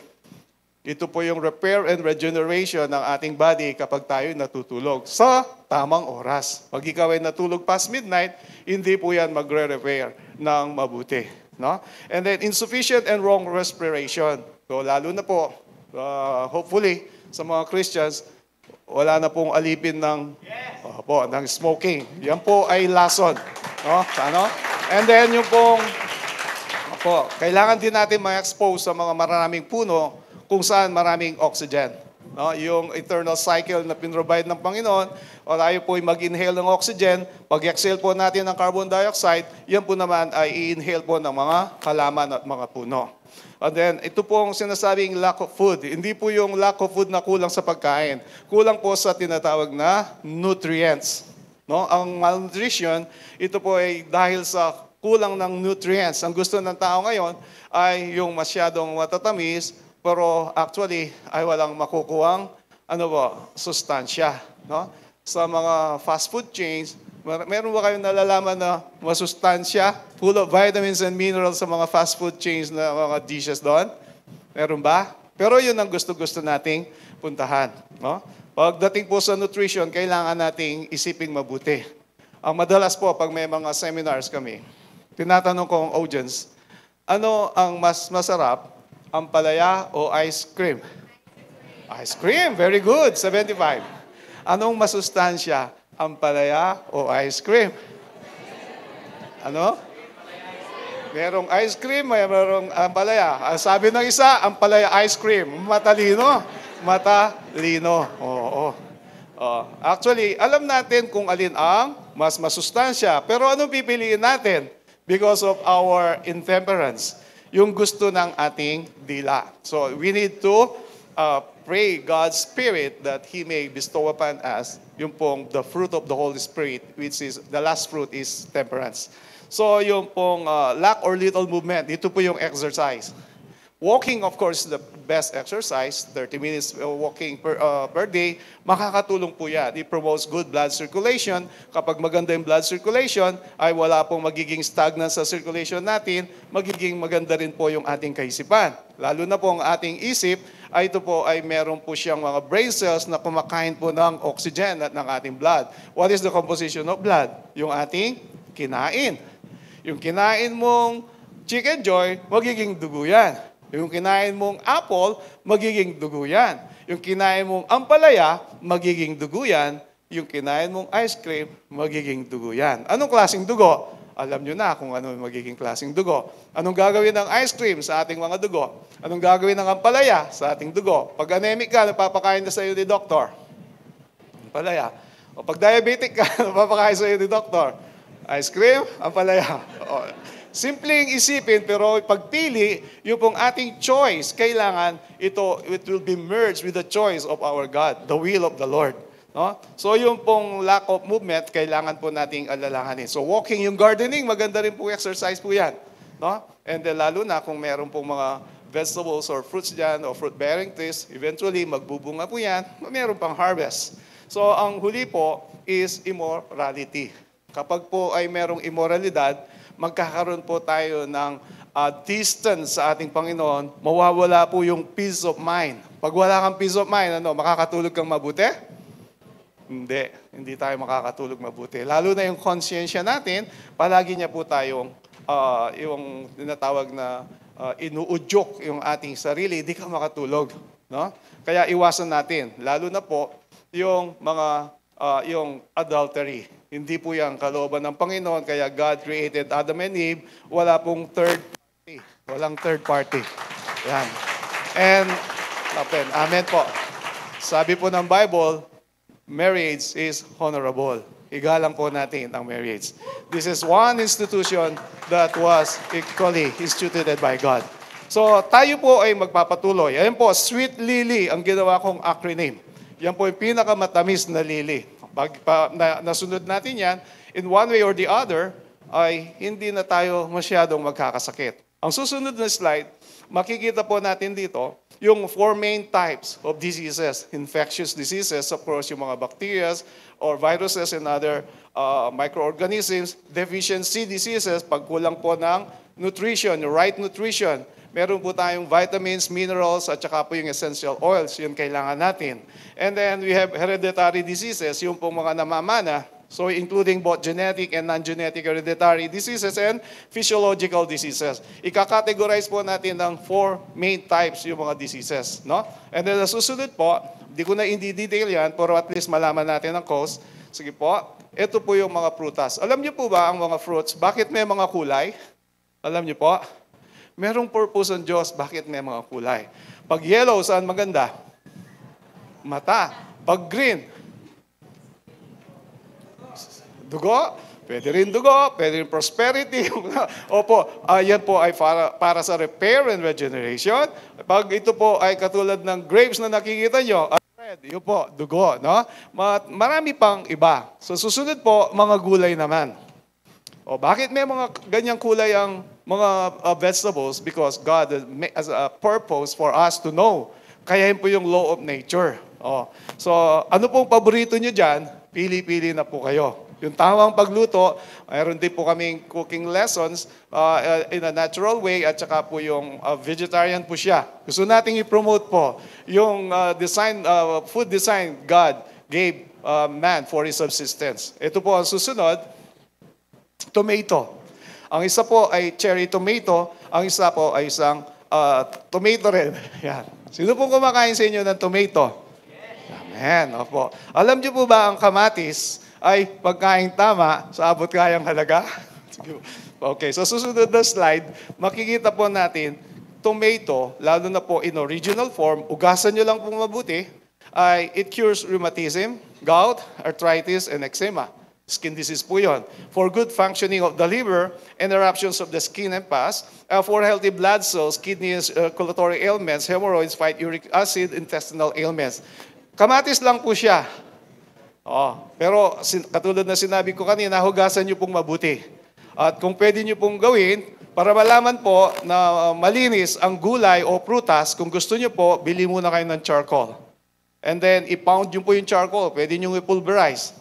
Ito po yung repair and regeneration ng ating body kapag tayo natutulog sa tamang oras. Pag ikaw ay natulog past midnight, hindi po yan magre-repair ng mabuti. No? And then insufficient and wrong respiration. So lalo na po, hopefully, sa mga Christians, wala na pong alipin ng smoking. Yan po ay lason. No? Ano? And then yung pong, kailangan din natin ma-expose sa mga maraming puno kung saan maraming oxygen. No? Yung eternal cycle na pinrovide ng Panginoon, o tayo po ay mag-inhale ng oxygen, pag-exhale po natin ng carbon dioxide, yan po naman ay i-inhale po ng mga halaman at mga puno. And then, ito po ang sinasabing lack of food. Hindi po yung lack of food na kulang sa pagkain. Kulang po sa tinatawag na nutrients. No? Ang malnutrition, ito po ay dahil sa kulang ng nutrients. Ang gusto ng tao ngayon ay yung masyadong matatamis, pero actually ay walang makukuhang sustansya. No? Sa mga fast food chains, meron ba kayong nalalaman na masustansya, full of vitamins and minerals sa mga fast food chains na mga dishes doon? Meron ba? Pero yun ang gusto-gusto nating puntahan. No? Pagdating po sa nutrition, kailangan nating isiping mabuti. Ang madalas po, pag may mga seminars kami, tinatanong ko ang audience, ano ang mas masarap, ampalaya o ice cream? Ice cream, very good, 75. Anong masustansya, ampalaya o ice cream? Ano? Merong ice cream, merong ampalaya. Sabi ng isa, ampalaya ice cream. Matalino. Matalino. Oo. Actually, alam natin kung alin ang mas masustansya. Pero anong pipiliin natin? Because of our intemperance. Yung gusto ng ating dila. So, we need to pray God's Spirit that He may bestow upon us yung pong the fruit of the Holy Spirit, which is, the last fruit is temperance. So, yung pong lack or little movement, ito po yung exercise. Walking, of course, is the best exercise. 30 minutes walking per day. Makakatulong po yan. It promotes good blood circulation. Kapag maganda yung blood circulation, ay wala pong magiging stagnant sa circulation natin, magiging maganda rin po yung ating kaisipan. Lalo na po ang ating isip, ay ito po ay meron po siyang mga brain cells na kumakain po ng oxygen at ng ating blood. What is the composition of blood? Yung ating kinain. Yung kinain mong Chicken Joy, magiging dugo yan. Yung kinain mong apple, magiging dugo yan. Yung kinain mong ampalaya, magiging dugo yan. Yung kinain mong ice cream, magiging dugo yan. Anong klaseng dugo? Alam nyo na kung ano magiging klaseng dugo. Anong gagawin ng ice cream sa ating mga dugo? Anong gagawin ng ampalaya sa ating dugo? Pag anemic ka, napapakain na sa iyo ni doktor. Ampalaya. O pag diabetic ka, napapakain sa iyo ni doktor. Ice cream, ampalaya. Simpleng isipin, pero pagpili, yung pong ating choice, kailangan it will be merged with the choice of our God, the will of the Lord. No? So yung pong lack of movement, kailangan po nating alalahanin. So walking, yung gardening, maganda rin po exercise po yan. No? And then lalo na kung meron pong mga vegetables or fruits dyan, or fruit-bearing trees, eventually magbubunga po yan, meron pang harvest. So ang huli po is immorality. Kapag po ay merong immoralidad, magkakaroon po tayo ng distance sa ating Panginoon, mawawala po yung peace of mind. Pag wala kang peace of mind, makakatulog kang mabuti? Hindi tayo makakatulog mabuti. Lalo na yung konsyensya natin, palagi niya po tayong yung tinatawag na inuudyok yung ating sarili, hindi ka makatulog. No? Kaya iwasan natin, lalo na po yung mga yung adultery. Hindi po yan kalooban ng Panginoon, kaya God created Adam and Eve, wala pong third party. Walang third party. Yan. And, amen po. Sabi po ng Bible, marriage is honorable. igalang po natin ang marriage. This is one institution that was equally instituted by God. So tayo po ay magpapatuloy. Ayan po, Sweet Lily ang ginawa kong acronym. Yan po yung pinakamatamis na lily. Nasunod natin yan, in one way or the other, ay hindi na tayo masyadong magkakasakit. Ang susunod na slide, makikita po natin dito yung 4 main types of diseases. Infectious diseases, of course, yung mga bacteria or viruses and other microorganisms. Deficiency diseases, pagkulang po ng nutrition, yung right nutrition. Meron po tayong vitamins, minerals, at saka po yung essential oils. Yun kailangan natin. And then we have hereditary diseases, yung pong mga namamana. So including both genetic and non-genetic hereditary diseases and physiological diseases. Ika-categorize po natin ng 4 main types yung mga diseases. No? And then susunod po, di ko na i-detail yan, pero at least malaman natin ang cause. Sige po, ito po yung mga prutas. Alam niyo po ba ang mga fruits, bakit may mga kulay? Alam niyo po? Merong purpose ang Diyos, bakit may mga kulay. Pag yellow, saan maganda? Mata. Pag green, dugo, pwede rin dugo, pwede rin prosperity. Opo, yan po ay para sa repair and regeneration. Pag ito po ay katulad ng grapes na nakikita nyo, red, yun po, dugo. No? Marami pang iba. So susunod po, mga gulay naman. O bakit may mga ganyang kulay ang mga vegetables? Because God has a purpose for us to know. Kaya yun po yung law of nature. O, so ano pong paborito nyo dyan? Pili-pili na po kayo. Yung tamang pagluto, mayroon din po kaming cooking lessons in a natural way at saka po yung vegetarian po siya. Gusto nating i-promote po yung food design God gave man for his subsistence. Ito po ang susunod, tomato. Ang isa po ay cherry tomato, ang isa po ay isang tomato red. Yan. Sino pong kumakain sa inyo ng tomato? Amen. Opo. Alam niyo po ba ang kamatis ay pagkain tama sa abot kayang halaga? Okay, so susunod na slide, makikita po natin, tomato, lalo na po in original form, ugasan nyo lang po mabuti, ay it cures rheumatism, gout, arthritis, and eczema. Skin disease po yun. For good functioning of the liver and eruptions of the skin and pus, for healthy blood cells, kidneys, circulatory ailments, hemorrhoids, fight uric acid, intestinal ailments. Kamatis lang po siya. Pero katulad na sinabi ko kanina, hugasan nyo pong mabuti. At kung pwede nyo pong gawin, para malaman po na malinis ang gulay o prutas, kung gusto nyo po, bili muna kayo ng charcoal. And then, i-pound nyo po yung charcoal. Pwede nyo i-pulverize.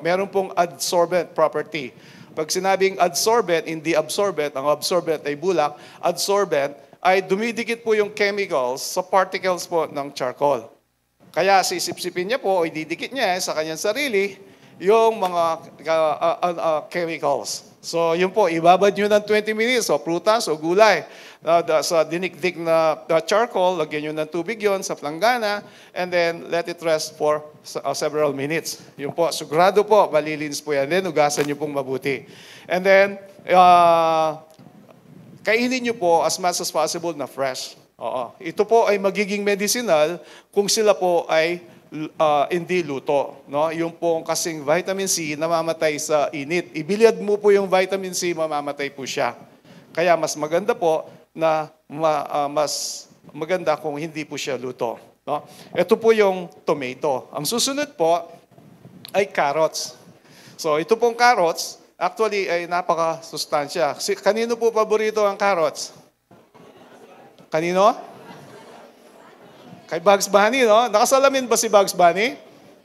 Meron pong adsorbent property. Pag sinabing adsorbent, hindi absorbent, ang absorbent ay bulak, adsorbent ay dumidikit po yung chemicals sa particles po ng charcoal. Kaya sisipsipin niya po, o ididikit niya sa kanyang sarili, yung mga chemicals. So yun po, ibabad nyo ng 20 minutes, o prutas o gulay. Sa dinikdik na charcoal, lagyan nyo ng tubig yon sa planggana, and then let it rest for several minutes. Yun po, sigurado po, malilinis po yan. Then ugasan nyo pong mabuti. And then, kainin nyo po as much as possible na fresh. Ito po ay magiging medicinal kung sila po ay hindi luto. No? Yung pong kasing vitamin C namamatay sa init. Ibilad mo po yung vitamin C, mamamatay po siya. Kaya mas maganda po na mas maganda kung hindi po siya luto. No? Ito po yung tomato. Ang susunod po ay carrots. So ito pong carrots, actually ay napaka-sustansya. Kanino po paborito ang carrots? Kanino? Kay Bugs Bunny, no? Nakasalamin ba si Bugs Bunny?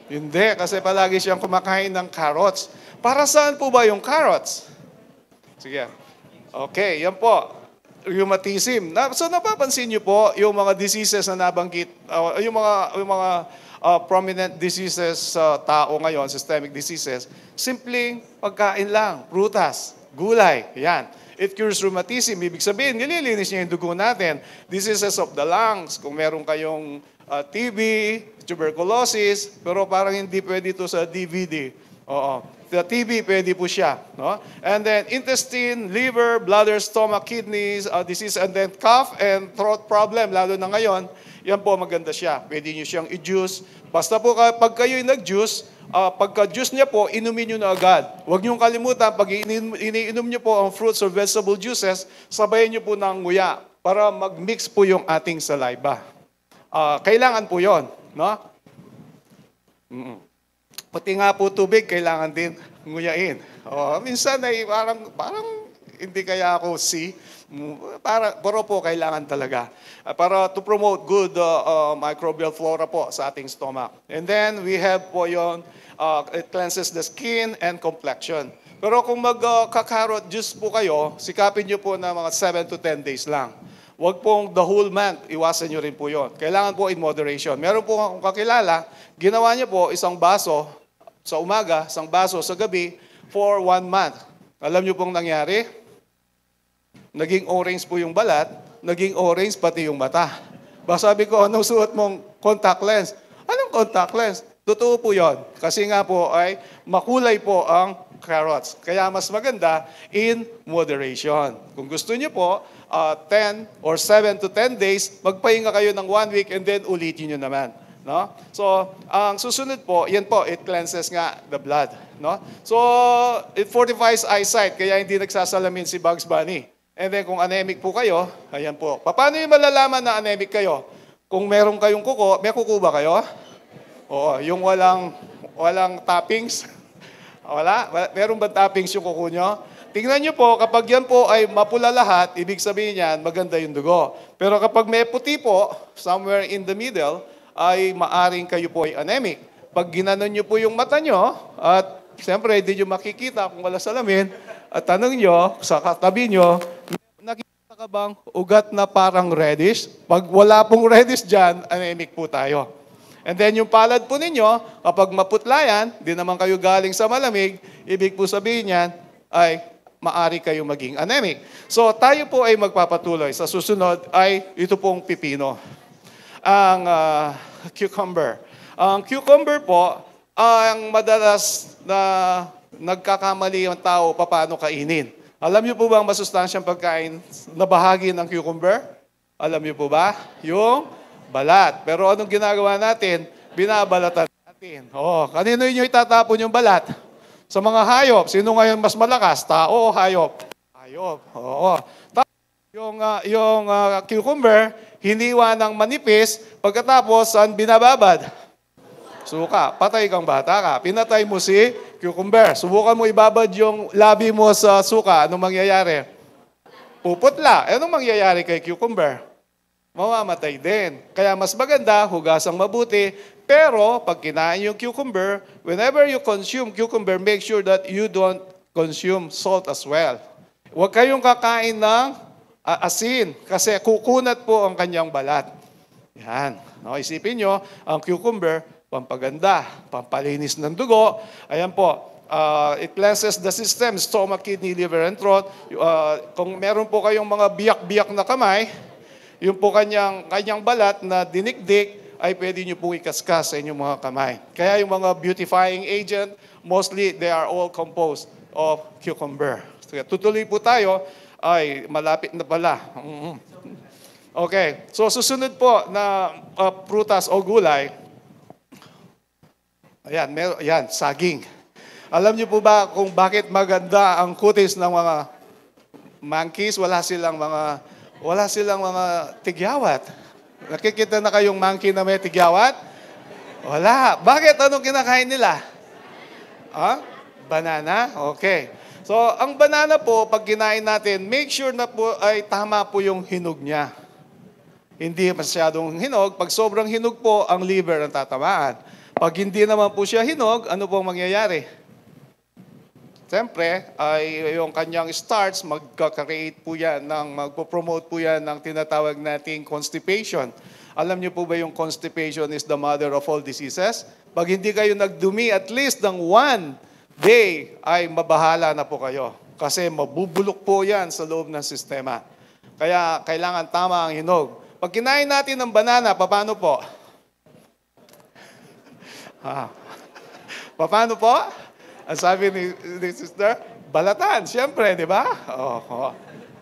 Hindi, kasi palagi siyang kumakain ng carrots. Para saan po ba yung carrots? Sige. Okay, yan po. Rheumatism. So napapansin niyo po yung mga diseases na nabanggit, yung mga prominent diseases sa tao ngayon, systemic diseases, simpleng pagkain lang, prutas, gulay, yan. It cures rheumatism. Ibig sabihin, nililinis niya yung dugo natin. Diseases of the lungs, kung meron kayong TB, tuberculosis, pero parang hindi pwede ito sa DVD. The TB, pwede po siya. No? And then intestine, liver, bladder, stomach, kidneys, disease, and then cough and throat problem, lalo na ngayon, yan po maganda siya. Pwede nyo siyang i-juice. Basta po pag kayo'y nag-juice, pagka-juice niya po, inumin nyo na agad. Huwag nyo kalimutan, pag iniinom nyo po ang fruits or vegetable juices, sabayan nyo po ng nguya para mag-mix po yung ating saliva. Kailangan po yon, no? Pati nga po tubig, kailangan din nguyain. Minsan ay parang hindi kaya ako pero po kailangan talaga. Para to promote good microbial flora po sa ating stomach. And then we have po yon, it cleanses the skin and complexion. Pero kung magka-carrot juice po kayo, sikapin nyo po na mga 7 to 10 days lang. Huwag pong the whole month, iwasan nyo rin po yon. Kailangan po in moderation. Meron po akong kakilala, ginawa niya po isang baso sa umaga, isang baso sa gabi for 1 month. Alam nyo pong nangyari? Naging orange po yung balat, naging orange pati yung mata. Sabi ko, anong suot mong contact lens? Anong contact lens? Totoo po yon. Kasi nga po ay makulay po ang carrots. Kaya mas maganda in moderation. Kung gusto niyo po, 10 or 7 to 10 days, magpahinga kayo ng 1 week and then ulitin nyo naman. No? So, ang susunod po, yan po, it cleanses nga the blood. No? So, it fortifies eyesight, kaya hindi nagsasalamin si Bugs Bunny. And then kung anemic po kayo, ayan po. Paano yung malalaman na anemic kayo? Kung meron kayong kuko, may kuko ba kayo? Oo, yung walang toppings. Wala? Meron ba toppings yung kuko nyo? Tingnan nyo po, kapag yan po ay mapula lahat, ibig sabihin yan, maganda yung dugo. Pero kapag may puti po, somewhere in the middle, ay maaring kayo po ay anemic. Pag ginanon nyo po yung mata nyo, at siyempre, hindi nyo makikita kung wala salamin, at tanong nyo, sa katabi nyo, nakikita ka bang ugat na parang reddish? Pag wala pong reddish dyan, anemic po tayo. And then yung palad po ninyo, kapag maputla yan, di naman kayo galing sa malamig, ibig po sabihin yan, ay maari kayo maging anemic. So tayo po ay magpapatuloy. Sa susunod ay ito pong pipino. Ang cucumber. Ang cucumber po, ang madalas na nagkakamali ang tao paano kainin. Alam niyo po ba ang masustansyang pagkain na bahagi ng cucumber? Alam niyo po ba? Yung balat. Pero anong ginagawa natin? Binabalatan natin. Kanino niyo itatapon yung balat? Sa mga hayop. Sino ngayon mas malakas? Tao o hayop? Hayop. Oo. Yung cucumber, hiniwa ng manipis, pagkatapos saan binababad? Suka. Patay kang bata ka. Pinatay mo si cucumber. Subukan mo ibabad yung labi mo sa suka. Anong mangyayari? Puputla. Anong mangyayari kay cucumber? Mamamatay din. Kaya mas maganda, hugasang mabuti. Pero pag kinain yung cucumber, whenever you consume cucumber, make sure that you don't consume salt as well. Huwag kayong kakain ng asin kasi kukunat po ang kanyang balat. Yan. No, isipin nyo, ang cucumber, pampaganda, pampalinis ng dugo. Ayan po, it cleanses the system, stomach, kidney, liver, and throat. Kung meron po kayong mga biyak-biyak na kamay, yung po kanyang balat na dinikdik, ay pwede nyo pong ikaskas sa inyong mga kamay. Kaya yung mga beautifying agent, mostly they are all composed of cucumber. So, tutuloy po tayo, ay malapit na pala. Okay, so susunod po na prutas o gulay, ayan, saging. Alam niyo po ba kung bakit maganda ang kutis ng mga monkeys? Wala silang mga tigyawat. Nakikita na kayong monkey na may tigyawat? Wala. Bakit? Anong kinakain nila? Banana? Okay. So, ang banana po, pag kinain natin, make sure na po ay tama po yung hinog niya. Hindi masyadong hinog. Pag sobrang hinog po, ang liver ang tatamaan. Pag hindi naman po siya hinog, ano pong mangyayari? Siyempre, ay yung kanyang starch, magkakreate po yan, magpo-promote po yan ng tinatawag nating constipation. Alam niyo po ba yung constipation is the mother of all diseases? Pag hindi kayo nagdumi at least ng 1 day, ay mabahala na po kayo. Kasi mabubulok po yan sa loob ng sistema. Kaya kailangan tama ang hinog. Pag kinain natin ng banana, paano po? Paano po? Ang sabi ni sister, balatan, siyempre, di ba?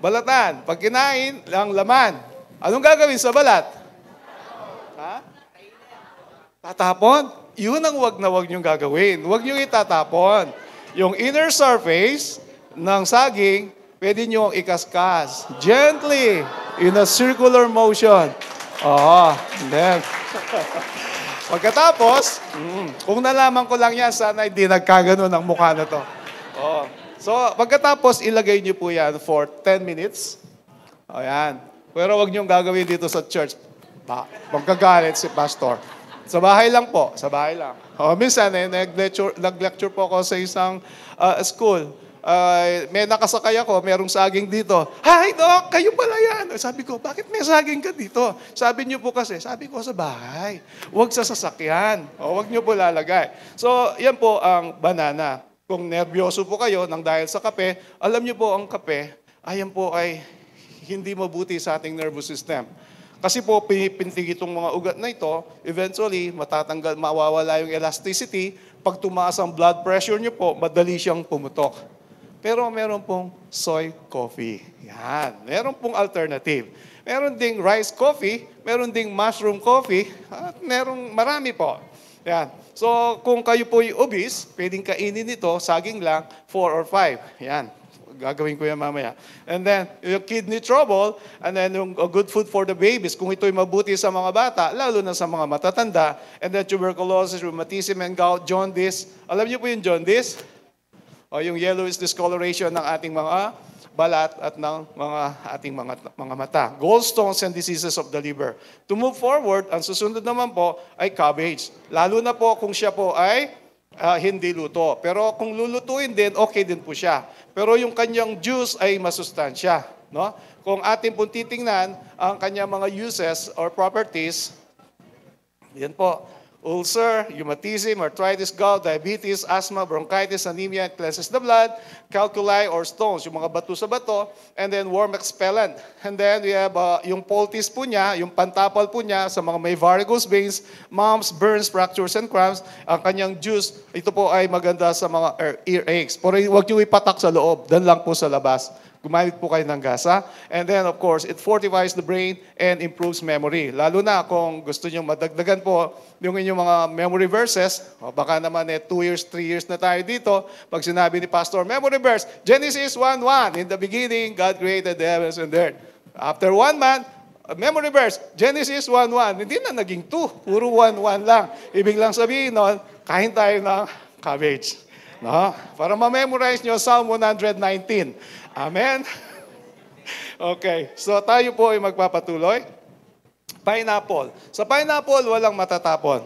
Balatan. Pag kinain, ang laman. Anong gagawin sa balat? Ha? Tatapon? Yun ang wag na wag niyong gagawin. Wag niyong itatapon. Yung inner surface ng saging, pwede niyong ikaskas. Gently, in a circular motion. And then, pagkatapos, kung nalaman ko lang yan, sana hindi nagkaganon ang mukha na to. So, pagkatapos, ilagay niyo po yan for 10 minutes. Ayan. Pero wag niyong gagawin dito sa church. Magkagalit si pastor. Sa bahay lang po. Sa bahay lang. Minsan, nag-lecture po ako sa isang school. May nakasakay ako, merong saging dito. Hi, Doc! Kayo pala yan! Sabi ko, bakit may saging ka dito? Sabi niyo po kasi, sabi ko sa bahay. Huwag sa sasakyan. Huwag niyo po lalagay. So, yan po ang banana. Kung nervyoso po kayo nang dahil sa kape, alam niyo po ang kape, ayan po ay hindi mabuti sa ating nervous system. Kasi po, pinipintig itong mga ugat na ito, eventually, mawawala yung elasticity. Pag tumaas ang blood pressure niyo po, madali siyang pumutok. Pero meron pong soy coffee. Yan. Meron pong alternative. Meron ding rice coffee, meron ding mushroom coffee, at marami po. Yan. So, kung kayo po yung obese, pwedeng kainin ito, saging lang, 4 or 5. Yan. Gagawin ko yan mamaya. And then, yung kidney trouble, and then yung good food for the babies, kung ito'y mabuti sa mga bata, lalo na sa mga matatanda, and then tuberculosis, rheumatism, and gout, jaundice. Alam niyo po yung jaundice? O yung yellowish discoloration ng ating mga balat at ng ating mga mata. Gallstones and diseases of the liver. To move forward, ang susunod naman po ay cabbage. Lalo na po kung siya po ay hindi luto. Pero kung lulutuin din, okay din po siya. Pero yung kanyang juice ay masustansya. No? Kung ating pong titingnan ang kanyang mga uses or properties, yan po, ulcer, rheumatism, arthritis, gout, diabetes, asthma, bronchitis, anemia, cleanses the blood, calculi or stones, yung mga bato sa bato, and then worm expellent. And then we have yung poultice po niya, yung pantapal po niya sa mga may varicose veins, mumps, burns, fractures, and cramps. Ang kanyang juice, ito po ay maganda sa mga earaches. Pero huwag niyo ipatak sa loob, dan lang po sa labas. Gumamit po kayo ng gasa. And then, of course, it fortifies the brain and improves memory. Lalo na kung gusto nyo madagdagan po yung inyong mga memory verses, o baka naman 2 years, 3 years na tayo dito, pag sinabi ni Pastor, memory verse, Genesis 1:1, in the beginning, God created the heavens and the earth. After 1 month, memory verse, Genesis 1:1, hindi na naging 2, puro 1:1 lang. Ibig lang sabihin nun, kain tayo ng cabbage. No? Para ma-memorize nyo, Psalm 119. Amen? Okay, so tayo po ay magpapatuloy. Pineapple. Sa pineapple, walang matatapon.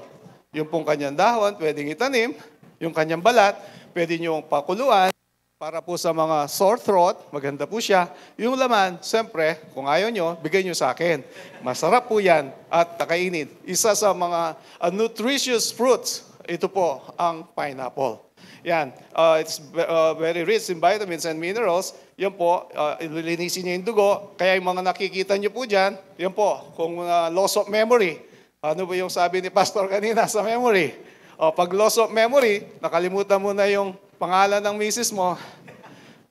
Yung pong kanyang dahon, pwedeng itanim. Yung kanyang balat, pwede nyo pakuluan. Para po sa mga sore throat, maganda po siya. Yung laman, siyempre, kung ayaw nyo, bigay nyo sa akin. Masarap po yan at kainin. Isa sa mga nutritious fruits, ito po ang pineapple. Yan, it's very rich in vitamins and minerals. Yan po, ililinisin niya yung dugo. Kaya yung mga nakikita niyo po dyan, yan po, kung loss of memory. Ano ba yung sabi ni Pastor kanina sa memory? Pag loss of memory, nakalimutan mo na yung pangalan ng misis mo,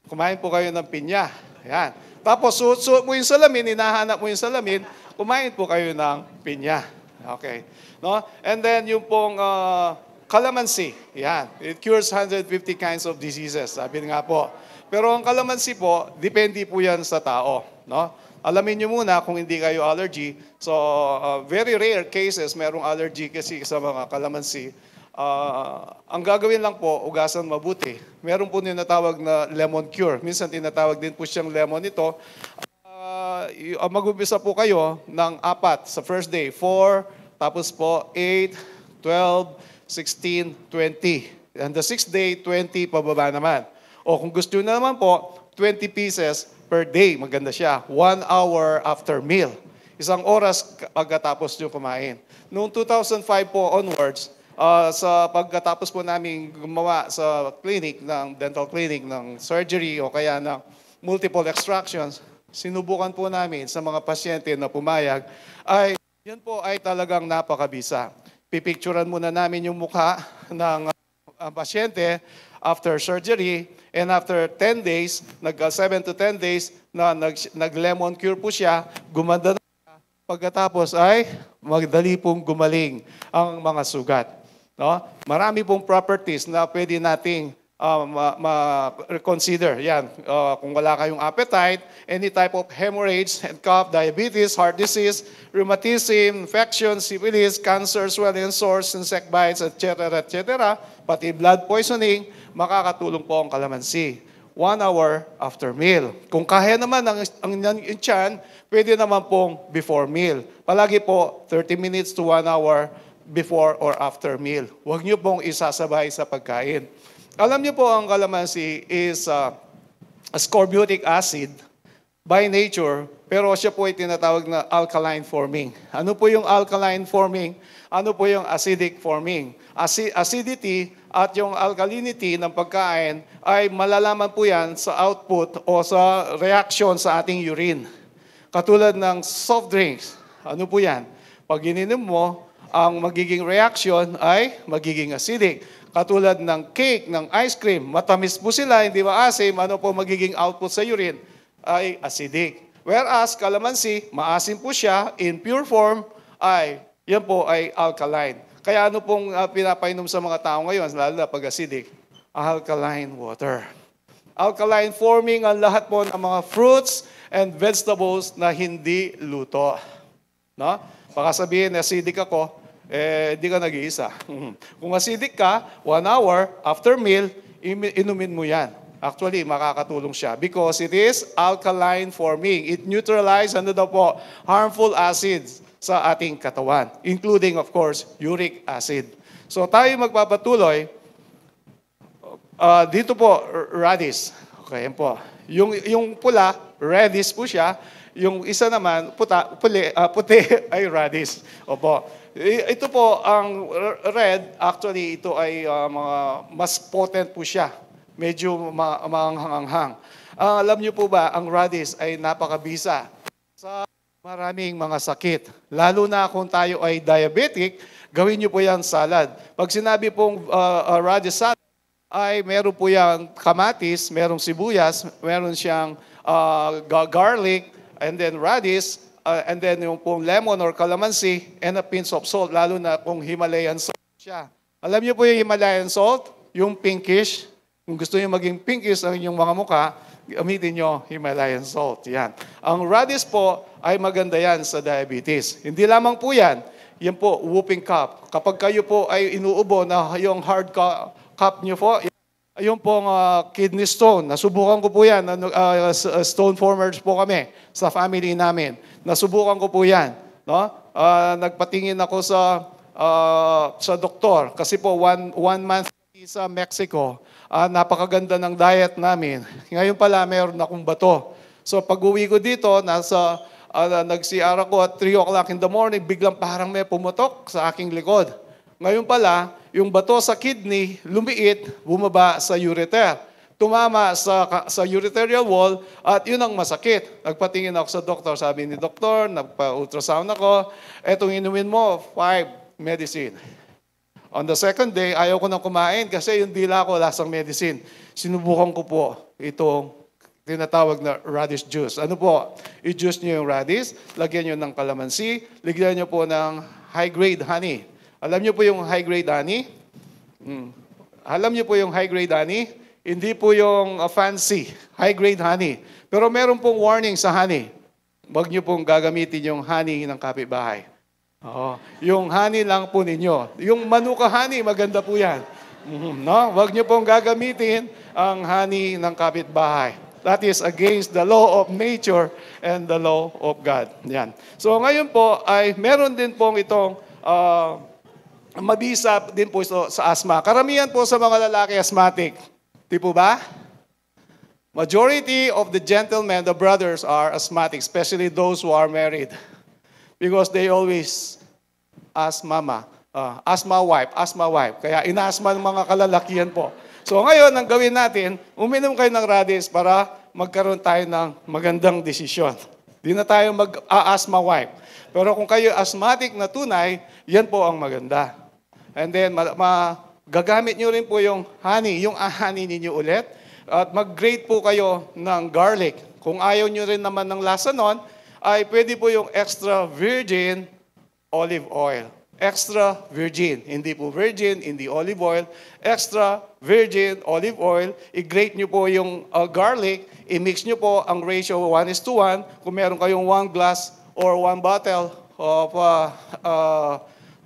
kumain po kayo ng pinya. Yan. Tapos, suot mo yung salamin, hinahanap mo yung salamin, kumain po kayo ng pinya. Okay. No? And then, yung pong calamansi, yan. It cures 150 kinds of diseases. Sabi nga po. Pero ang calamansi po, depende po yan sa tao. No? Alamin nyo muna kung hindi kayo allergy. So, very rare cases, merong allergy kasi sa mga calamansi. Ang gagawin lang po, ugasan mabuti. Meron po tinatawag na lemon cure. Minsan tinatawag din po siyang lemon ito. Mag-umpisa po kayo ng 4 sa first day. 4, tapos po 8, 12, 16, 20. And the 6th day, 20 pababa naman. O kung gusto nyo naman po, 20 pieces per day. Maganda siya. 1 hour after meal. 1 oras pagkatapos nyo kumain. Noong 2005 po onwards, sa pagkatapos po namin gumawa sa clinic, ng dental clinic, ng surgery o kaya ng multiple extractions, sinubukan po namin sa mga pasyente na pumayag, ay yan po ay talagang napakabisa. Pipicturean muna namin yung mukha ng pasyente after surgery, and after 10 days, 7 to 10 days, na nag-lemon cure po siya, gumanda na siya. pagkatapos ay magdali pong gumaling ang mga sugat. No? Marami pong properties na pwede nating consider. Yan, kung wala kayong appetite, any type of hemorrhage and cough, diabetes, heart disease, rheumatism, infection, syphilis, cancer, swelling and sores, insect bites, etc., etc., pati blood poisoning, makakatulong po ang kalamansi. 1 hour after meal. Kung kaya naman ang tiyan, pwede naman pong before meal. Palagi po 30 minutes to 1 hour before or after meal. Huwag niyo pong isasabay sa pagkain. Alam niyo po ang kalamansi is ascorbutic acid by nature, pero siya po ay tinatawag na alkaline forming. Ano po yung alkaline forming? Ano po yung acidic forming? Acidity at yung alkalinity ng pagkain ay malalaman po yan sa output o sa reaction sa ating urine. Katulad ng soft drinks. Ano po yan? Pag ininom mo, ang magiging reaction ay magiging acidic. Katulad ng cake, ng ice cream, matamis po sila, hindi ba asim, ano po magiging output sa urine? Ay acidic. Whereas kalamansi, maasim po siya, in pure form, yan po ay alkaline. Kaya ano pong pinapainom sa mga tao ngayon, lalo na pag acidic? Alkaline water. Alkaline forming ang lahat po ng mga fruits and vegetables na hindi luto. No? Baka sabihin, acidic ako, di ka nag-iisa. Kung acidic ka, 1 hour after meal, inumin mo yan. Actually, makakatulong siya because it is alkaline forming. It neutralizes harmful acids sa ating katawan, including, of course, uric acid. So tayo magpapatuloy. Dito po, radish. Okay, yan po. Yung pula, radish po siya. Yung isa naman, puti ay radish. Opo. Ito po, ang red, actually, ito ay mas potent po siya. Medyo mahanghang. Alam niyo po ba, ang radish ay napakabisa sa maraming mga sakit. Lalo na kung tayo ay diabetic, gawin niyo po yan salad. Pag sinabi pong radish salad, ay meron po yung kamatis, merong sibuyas, meron siyang garlic, and then radish, and then yung pong lemon or calamansi, and a pinch of salt, lalo na kung Himalayan salt siya. Alam niyo po yung Himalayan salt, yung pinkish. Kung gusto niyo maging pinkish ang inyong mga mukha, gamitin niyo Himalayan salt. Yan. Ang radish po ay maganda yan sa diabetes. Hindi lamang po yan. Yan po, whooping cough. Kapag kayo po ay inuubo na yung hard cough niyo po, yung pong kidney stone, nasubukan ko po yan, stone formers po kami sa family namin. Nasubukan ko po yan. No? Nagpatingin ako sa doktor kasi po one month sa Mexico, napakaganda ng diet namin. Ngayon pala, meron akong bato. So pag-uwi ko dito, nag-CR ako at 3 o'clock in the morning, biglang parang may pumutok sa aking likod. Ngayon pala, yung bato sa kidney, lumiit, bumaba sa ureter. Tumama sa ureterial wall at yun ang masakit. Nagpatingin ako sa doktor, sabi ni doktor, nagpa-ultrasound ako, etong inumin mo, 5 medicine. On the second day, ayaw ko nang kumain kasi yung dila ko lasang medicine. Sinubukan ko po itong tinatawag na radish juice. Ano po? I-juice nyo yung radish, lagyan nyo ng calamansi, lagyan nyo po ng high-grade honey. Alam niyo po yung high-grade honey? Alam niyo po yung high-grade honey? Hindi po yung fancy, high-grade honey. Pero meron pong warning sa honey. Huwag niyo pong gagamitin yung honey ng kapitbahay. Yung honey lang po ninyo. Yung manuka honey, maganda po yan. No? Huwag niyo pong gagamitin ang honey ng kapitbahay. That is against the law of nature and the law of God. Yan. So ngayon po ay meron din pong itong mabisa din po ito sa asthma. Karamihan po sa mga lalaki asthmatic. Di po ba? Majority of the gentlemen, the brothers are asthmatic, especially those who are married. Because they always ask mama, asthma wife. Kaya inaasma ng mga kalalakihan po. So ngayon, ang gawin natin, uminom kayo ng radish para magkaroon tayo ng magandang desisyon. Di na tayo mag-asthma wife. Pero kung kayo asthmatic na tunay, yan po ang maganda. And then, gagamit nyo rin po yung honey ninyo ulit. At mag-grate po kayo ng garlic. Kung ayaw nyo rin naman ng lasa nun, ay pwede po yung extra virgin olive oil. Extra virgin. Hindi po virgin, hindi olive oil. Extra virgin olive oil. I-grate nyo po yung garlic. I-mix nyo po ang ratio 1:1. Kung meron kayong 1 glass or 1 bottle of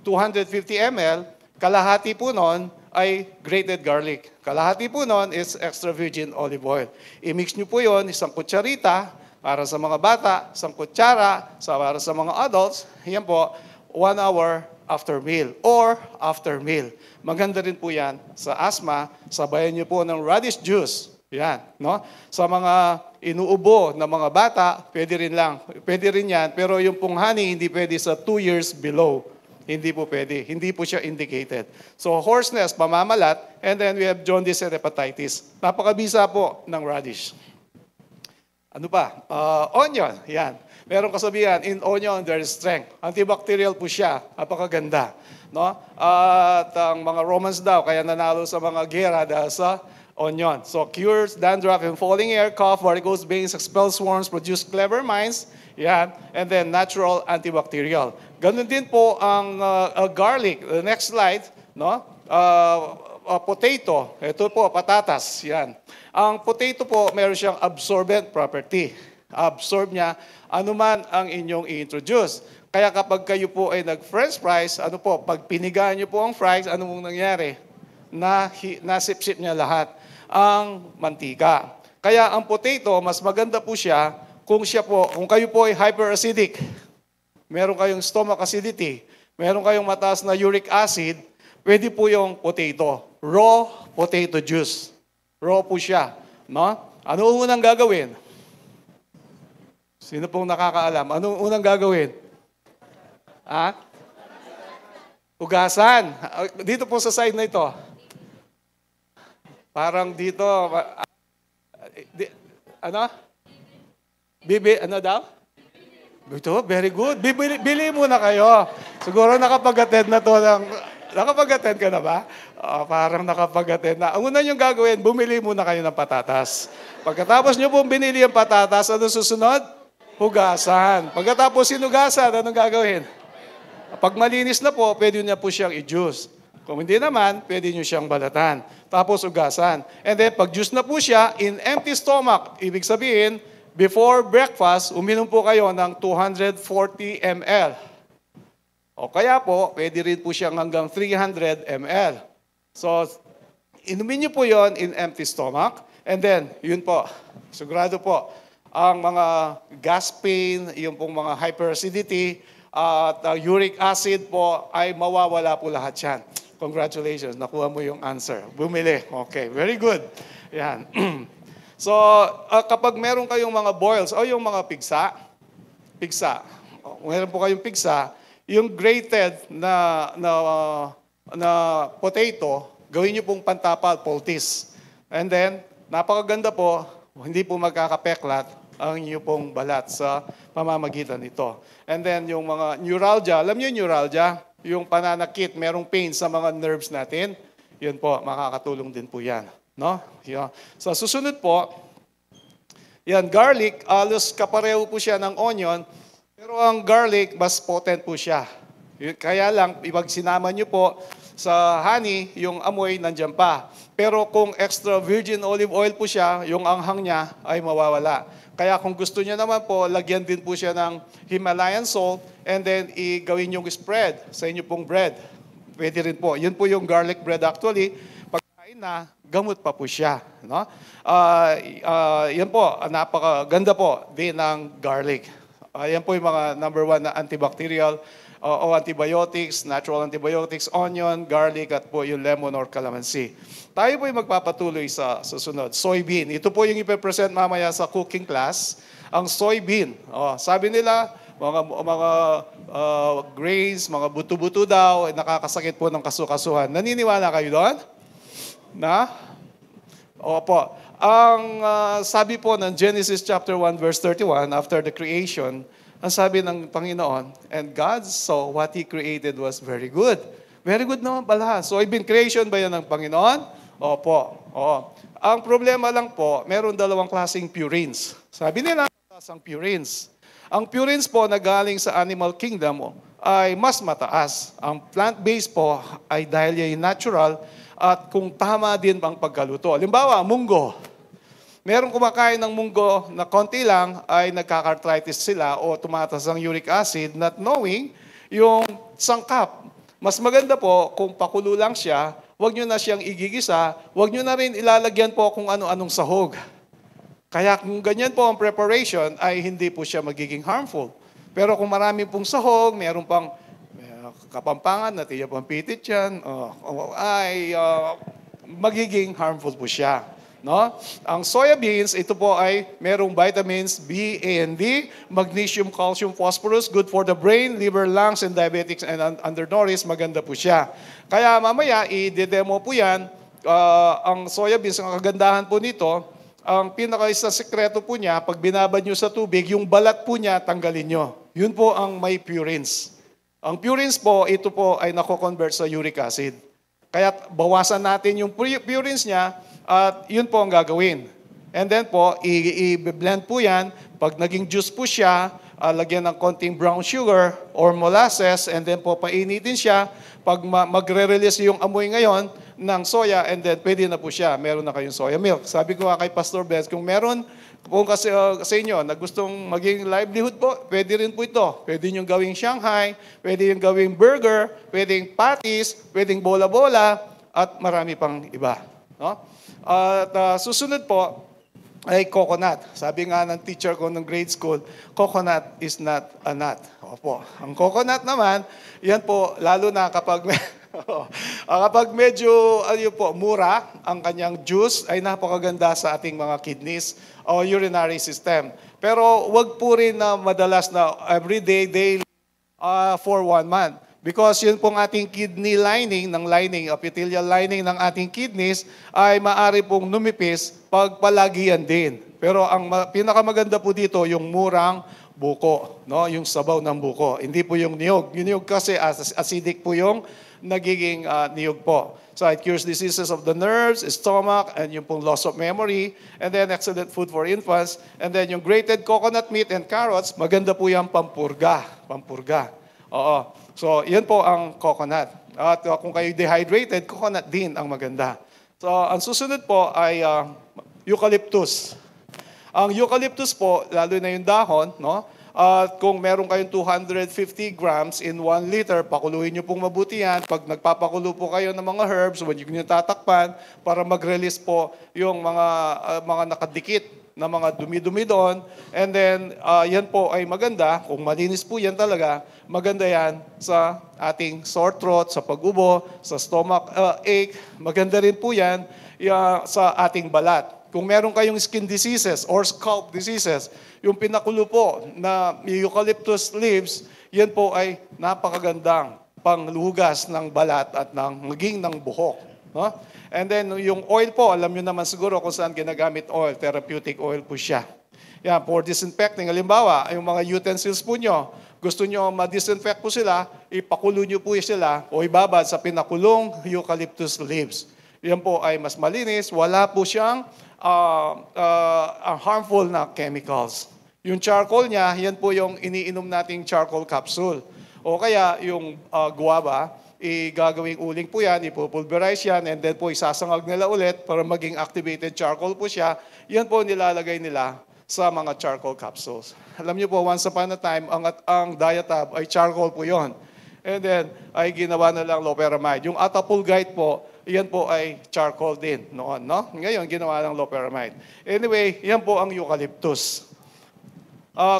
250 ml, kalahati po nun ay grated garlic. Kalahati po nun is extra virgin olive oil. I-mix nyo po yon, isang kutsarita para sa mga bata, isang kutsara para sa mga adults. Yan po, 1 hour after meal or after meal. Maganda rin po yan sa asthma. Sabayan nyo po ng radish juice. Yan, no? Sa mga inuubo na mga bata, pwede rin yan. Pero yung pong honey, hindi pwede sa 2 years below. Hindi po pwede. Hindi po siya indicated. So, hoarseness, pamamalat, and then we have jaundice and hepatitis. Napakabisa po ng radish. Ano pa? Onion, yan. Merong kasabihan, in onion there is strength. Antibacterial po siya. Napakaganda. No? At ang mga Romans daw, kaya nanalo sa mga gera dahil sa onion. So, cures dandruff and falling hair, cough, varicose veins, expels worms, produce clever minds. Yan. And then, natural antibacterial. Ganun din po ang garlic. The next slide, no? Potato. Ito po, patatas. Yan. Ang potato po, meron siyang absorbent property. Absorb niya anuman ang inyong i-introduce. Kaya kapag kayo po ay nag-french fries, ano po, pag pinigaan niyo po ang fries, ano mong nangyari? Nasip-sip niya lahat ang mantika. Kaya ang potato, mas maganda po siya kung kayo po ay hyperacidic, meron kayong stomach acidity, meron kayong mataas na uric acid, pwede po yung potato. Raw potato juice. Raw po siya. No? Ano unang gagawin? Sino pong nakakaalam? Ano unang gagawin? Hugasan. Dito po sa side na ito. Parang dito. Ano? Ano daw? Ito, very good. Bili muna kayo. Siguro nakapag-attend na to ng... Nakapag-attend ka na ba? Parang nakapag-attend na. Ang una nyo gagawin, bumili muna kayo ng patatas. Pagkatapos nyo pong binili ang patatas, ano susunod? Hugasan. Pagkatapos sinugasan, anong gagawin? Pag malinis na po, pwede nyo po siyang i-juice. Kung hindi naman, pwede nyo siyang balatan. Tapos hugasan. And then, pag juice na po siya, in empty stomach, ibig sabihin, before breakfast, uminom po kayo ng 240 ml. O kaya po, pwede rin po siyang hanggang 300 ml. So, inumin nyo po yon in empty stomach. And then, yun po, sigurado po, ang mga gas pain, yung pong mga hyperacidity, at uric acid po, ay mawawala po lahat yan. Congratulations, nakuha mo yung answer. Bumili. Okay, very good. Yan. So, kapag meron kayong mga boils o yung mga pigsa, meron po kayong pigsa, yung grated na potato, gawin nyo pong pantapal, poultice. And then, napakaganda po, hindi po magkakapeklat ang inyo pong balat sa pamamagitan nito. And then, yung mga neuralgia, alam niyo yung neuralgia? Yung pananakit, merong pain sa mga nerves natin, yun po, makakatulong din po yan. No? Yeah. So, susunod po, yan, garlic, alos kapareho po siya ng onion, pero ang garlic, mas potent po siya. Kaya lang, pag sinama nyo po sa honey, yung amoy nandiyan pa. Pero kung extra virgin olive oil po siya, yung anghang niya ay mawawala. Kaya kung gusto niya naman po, lagyan din po siya ng Himalayan salt and then gawin yung spread sa inyo pong bread. Pwede rin po. Yun po yung garlic bread actually. Pagkain na, gamot pa po siya. No? Yan po, napakaganda po din ng garlic. Yan po yung mga number 1 na antibacterial o antibiotics, natural antibiotics, onion, garlic, at po yung lemon or calamansi. Tayo po yung magpapatuloy sa susunod. Soybean. Ito po yung ipipresent mamaya sa cooking class. Ang soybean. Sabi nila, mga grains, mga buto-buto daw, nakakasakit po ng kasukasuhan. Naniniwala kayo doon? Na? Opo. Ang sabi po ng Genesis chapter 1 verse 31, after the creation, ang sabi ng Panginoon, and God saw what He created was very good. Very good naman pala. Soybean creation ba yan ng Panginoon? Opo. Oo. Ang problema lang po, meron 2 klaseng purines. Sabi nila, ang purines. Ang purines po na galing sa animal kingdom ay mas mataas. Ang plant-based po ay dahil yung natural at kung tama din ang pagkaluto. Halimbawa, munggo. Merong kumakain ng munggo na konti lang ay nagka-arthritis sila o tumataas ang uric acid, not knowing yung sangkap. Mas maganda po kung pakulo lang siya, huwag nyo na siyang igigisa, huwag nyo na rin ilalagyan po kung ano-anong sahog. Kaya kung ganyan po ang preparation, ay hindi po siya magiging harmful. Pero kung marami pong sahog, meron pang kapampangan, natiya pang pitit yan, ay magiging harmful po siya. No? Ang soya beans, ito po ay merong vitamins B, A, and D, magnesium, calcium, phosphorus, good for the brain, liver, lungs, and diabetics, and undernourished, maganda po siya. Kaya mamaya, i-demo po yan, ang soya beans, ang kagandahan po nito, ang pinaka-isa sekreto po niya, pag binabad nyo sa tubig, yung balat po niya, tanggalin nyo. Yun po ang may purines. Ang purines po, ito po ay nako-convert sa uric acid. Kaya bawasan natin yung purines niya, at yun po ang gagawin. And then po, i-blend po yan. Pag naging juice po siya, lagyan ng konting brown sugar or molasses, and then po painitin siya. Pag magre-release yung amoy ngayon ng soya, and then pwede na po siya. Meron na kayong soya milk. Sabi ko kay Pastor Benz, kung meron po kasi sa inyo na gustong maging livelihood po, pwede rin po ito. Pwede nyo gawing Shanghai, pwede yung gawing burger, pwedeng patties, pwedeng bola-bola, at marami pang iba. No? At susunod po ay coconut. Sabi nga ng teacher ko ng grade school, coconut is not a nut. Opo. Ang coconut naman, yan po, lalo na kapag kapag medyo mura ang kanyang juice, ay napakaganda sa ating mga kidneys o urinary system. Pero wag po rin na madalas na everyday, daily, for 1 month. Because yun pong ating kidney lining, epithelial lining ng ating kidneys, ay maaari pong numipis pag palagian din. Pero ang pinakamaganda po dito, yung murang buko, no? Yung sabaw ng buko. Hindi po yung niyog. Yung niyog kasi acidic po yung nagiging niyog po. So it cures diseases of the nerves, stomach, and yung pong loss of memory. And then excellent food for infants. And then yung grated coconut meat and carrots, maganda po yung pampurga. Oo. So, yan po ang coconut. At kung kayo dehydrated, coconut din ang maganda. So, ang susunod po ay eucalyptus. Ang eucalyptus po, lalo na yung dahon, no? At kung meron kayong 250 grams in 1 liter, pakuluhin nyo pong mabuti yan. Pag nagpapakulo po kayo ng mga herbs, huwag nyo tatakpan para mag-release po yung mga nakadikit na mga dumi-dumi doon. And then, yan po ay maganda. Kung malinis po yan talaga, maganda yan sa ating sore throat, sa pag-ubo, sa stomach ache. Maganda rin po yan sa ating balat. Kung meron kayong skin diseases or scalp diseases, yung pinakulo po na eucalyptus leaves, yan po ay napakagandang panglugas ng balat at maging ng buhok. No? And then yung oil po, alam nyo naman siguro kung saan ginagamit oil, therapeutic oil po siya. Yan, for disinfecting. Halimbawa, yung mga utensils po nyo, gusto nyo ma-disinfect po sila, ipakulo nyo po sila o ibabad sa pinakulong eucalyptus leaves. Yan po ay mas malinis, wala po siyang harmful na chemicals. Yung charcoal niya, yan po yung iniinom nating charcoal capsule. O kaya yung guava, gagawing uling po yan, ipupulverize yan, and then po isasangag nila ulit para maging activated charcoal po siya. Yan po nilalagay nila sa mga charcoal capsules. Alam niyo po, once upon a time, ang Diatab ay charcoal po yon. And then, ay ginawa na lang loperamide. Yung atapulgite po, yan po ay charcoal din noon, no? Ngayon, ginawa lang loperamide. Anyway, yan po ang eucalyptus.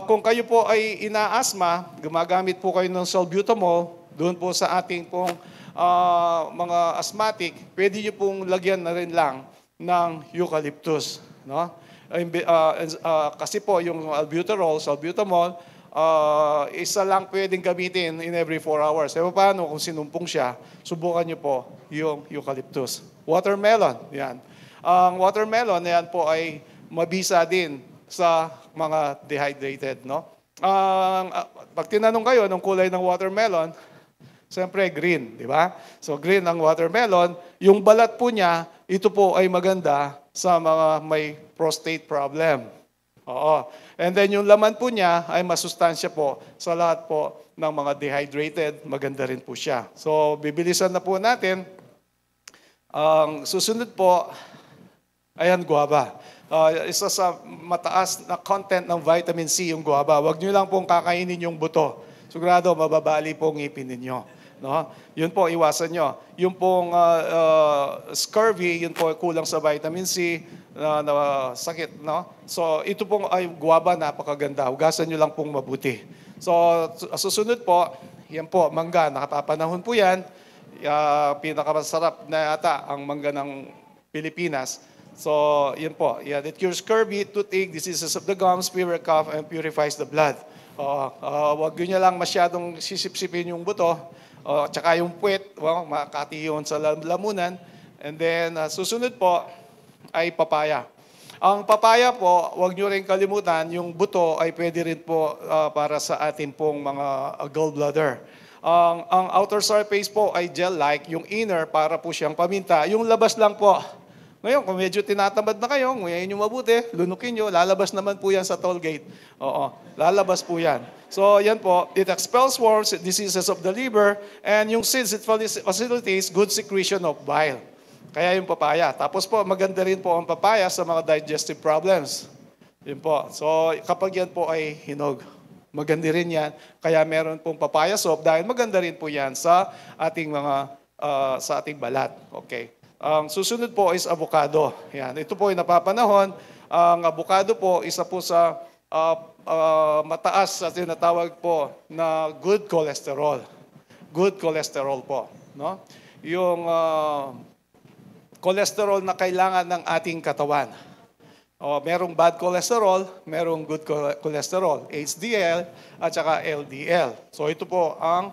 Kung kayo po ay inaasma, gumagamit po kayo ng salbutamol, doon po sa ating pong mga asthmatic, pwede nyo pong lagyan na rin lang ng eucalyptus. No? Kasi po yung albuterol, salbutamol, isa lang pwedeng gamitin in every 4 hours. E paano kung sinumpong siya, subukan nyo po yung eucalyptus. Watermelon, yan. Ang watermelon, yan po ay mabisa din sa mga dehydrated. No? Pag tinanong kayo ng kulay ng watermelon, siyempre green, di ba? So green ang watermelon. Yung balat po niya, ito po ay maganda sa mga may prostate problem. Oo. And then yung laman po niya ay masustansya po sa lahat po ng mga dehydrated, maganda rin po siya. So bibilisan na po natin. Ang susunod po, ayan, guava. Isa sa mataas na content ng vitamin C yung guava. Huwag nyo lang pong kakainin yung buto. Sigurado, mababali po ang ngipin ninyo. No? Yun po, iwasan nyo. Yung pong scurvy, yun po kulang sa vitamin C, na sakit. No? So ito pong ay guava, napakaganda. Hugasan nyo lang pong mabuti. So susunod po, yan po, mangga. Nakapapanahon po yan. Pinakamasarap na yata ang mangga ng Pilipinas. So, yan po. Yan. It cures scurvy, toothache, diseases of the gums, fever, cough, and purifies the blood. Huwag nyo lang masyadong sisip-sipin yung buto. Tsaka yung puwet, makati yun sa lamunan. And then, susunod po ay papaya. Ang papaya po, huwag nyo rin kalimutan, yung buto ay pwede rin po para sa atin pong mga gallbladder. Ang outer surface po ay gel-like, yung inner para po siyang paminta. Yung labas lang po. Ngayon, kung medyo tinatamad na kayo, ngayon nyo mabuti, lunukin nyo, lalabas naman po yan sa toll gate. Oo, lalabas po yan. So, yan po, it expels worms, diseases of the liver, and yung seeds, it facilitates good secretion of bile. Kaya yung papaya. Tapos po, maganda rin po ang papaya sa mga digestive problems. Yun po. So, kapag yan po ay hinog, maganda rin yan. Kaya meron pong papaya soap dahil maganda rin po yan sa ating sa ating balat. Okay. Ang susunod po is avocado. Yan. Ito po ay napapanahon. Ang avocado po, isa po sa mataas sa tinatawag po na good cholesterol. Good cholesterol po. No? Yung cholesterol na kailangan ng ating katawan. Merong bad cholesterol, merong good cholesterol, HDL at saka LDL. So ito po ang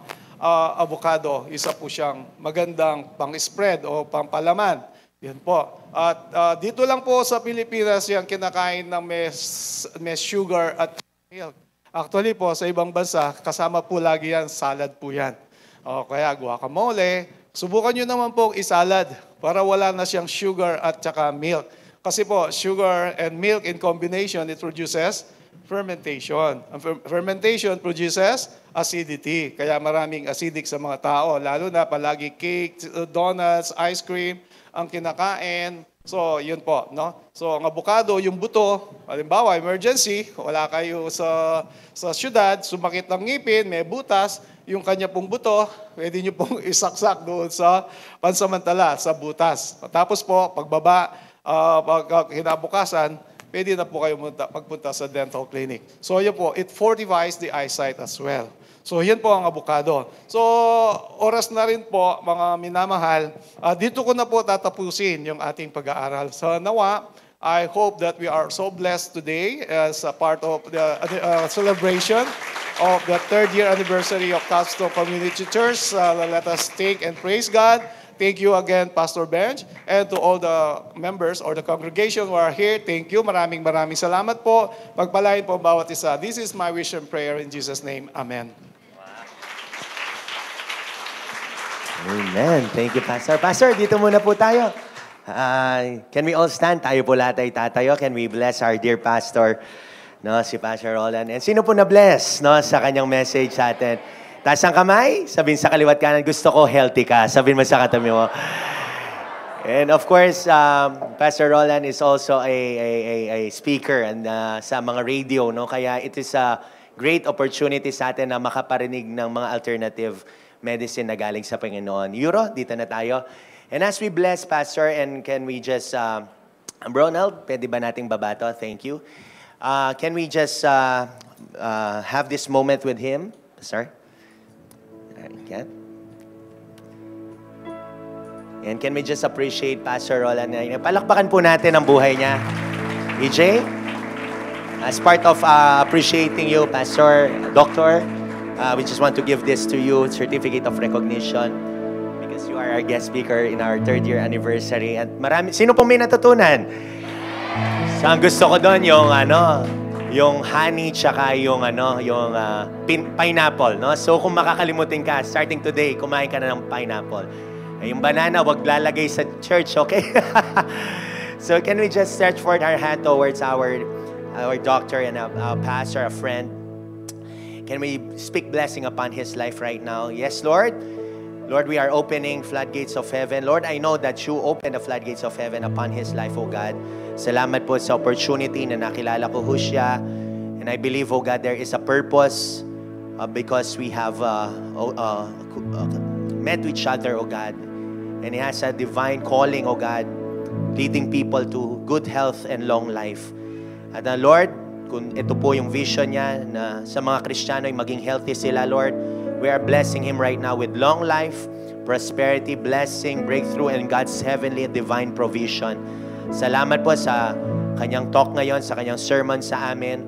avocado, isa po siyang magandang pang-spread o pang-palaman. Yan po. At dito lang po sa Pilipinas yung kinakain ng may sugar at milk. Actually po, sa ibang bansa, kasama po lagi yan, salad po yan. Kaya guacamole, subukan nyo naman po isalad para wala na siyang sugar at saka milk. Kasi po, sugar and milk in combination, it produces fermentation. Ang fermentation produces acidity. Kaya maraming acidic sa mga tao. Lalo na palagi cake, donuts, ice cream ang kinakain. So, yun po. No? So, ang avocado, yung buto, halimbawa, emergency, wala kayo sa syudad, sumakit ng ngipin, may butas, yung kanya pong buto, pwede nyo pong isaksak doon sa pansamantala, sa butas. Tapos po, pagbaba, pag kinabukasan, pwede na po kayo pagpunta sa dental clinic. So yun po, it fortifies the eyesight as well. So yan po ang avocado. So oras na rin po, mga minamahal, dito ko na po tatapusin yung ating pag-aaral. So nawa, I hope that we are so blessed today as a part of the celebration of the 3rd year anniversary of Capstone Community Church. Let us take and praise God. Thank you again, Pastor Benj, and to all the members or the congregation who are here. Thank you. Maraming salamat po. Pagpalain po bawat isa. This is my wish and prayer in Jesus' name. Amen. Amen. Thank you, Pastor. Pastor, dito muna po tayo. Can we all stand? Tayo po lahat ay tatayo. Can we bless our dear Pastor, no, si Pastor Roland? And sino po na-bless, no, sa kanyang message sa atin? Taas ang kamay, sabihin sa kaliwat kanan, gusto ko healthy ka. Sabihin mo sa katabi mo. And of course, Pastor Roland is also a speaker and sa mga radio, no? Kaya it is a great opportunity sa atin na makaparinig ng mga alternative medicine na galing sa Panginoon. Euro, dito na tayo. And as we bless, Pastor, and can we just, Ronald, pwede ba nating babato? Thank you. Can we just have this moment with him, Pastor? Can. And can we just appreciate Pastor Roland? Palakpakan po natin ang buhay niya. EJ, as part of appreciating you, Pastor, Doctor, we just want to give this to you, certificate of recognition, because you are our guest speaker in our 3rd year anniversary. At marami, sino po may natutunan? So, ang gusto ko doon yung honey tsaka yung pineapple, no? So kung makakalimutin ka, starting today, kumain ka na ng pineapple. Yung banana, wag lalagay sa church, okay? So can we just stretch forth our hand towards our our doctor and a pastor, a friend. Can we speak blessing upon his life right now? Yes, Lord. Lord, we are opening floodgates of heaven. Lord, I know that you open the floodgates of heaven upon his life, oh God. Salamat po sa opportunity na nakilala ko ho siya. And I believe, oh God, there is a purpose because we have met each other, oh God. And he has a divine calling, oh God, leading people to good health and long life. At Lord, kung ito po yung vision niya na sa mga Kristiyano ay maging healthy sila, Lord, we are blessing him right now with long life, prosperity, blessing, breakthrough, and God's heavenly and divine provision. Salamat po sa kanyang talk ngayon, sa kanyang sermon sa amin.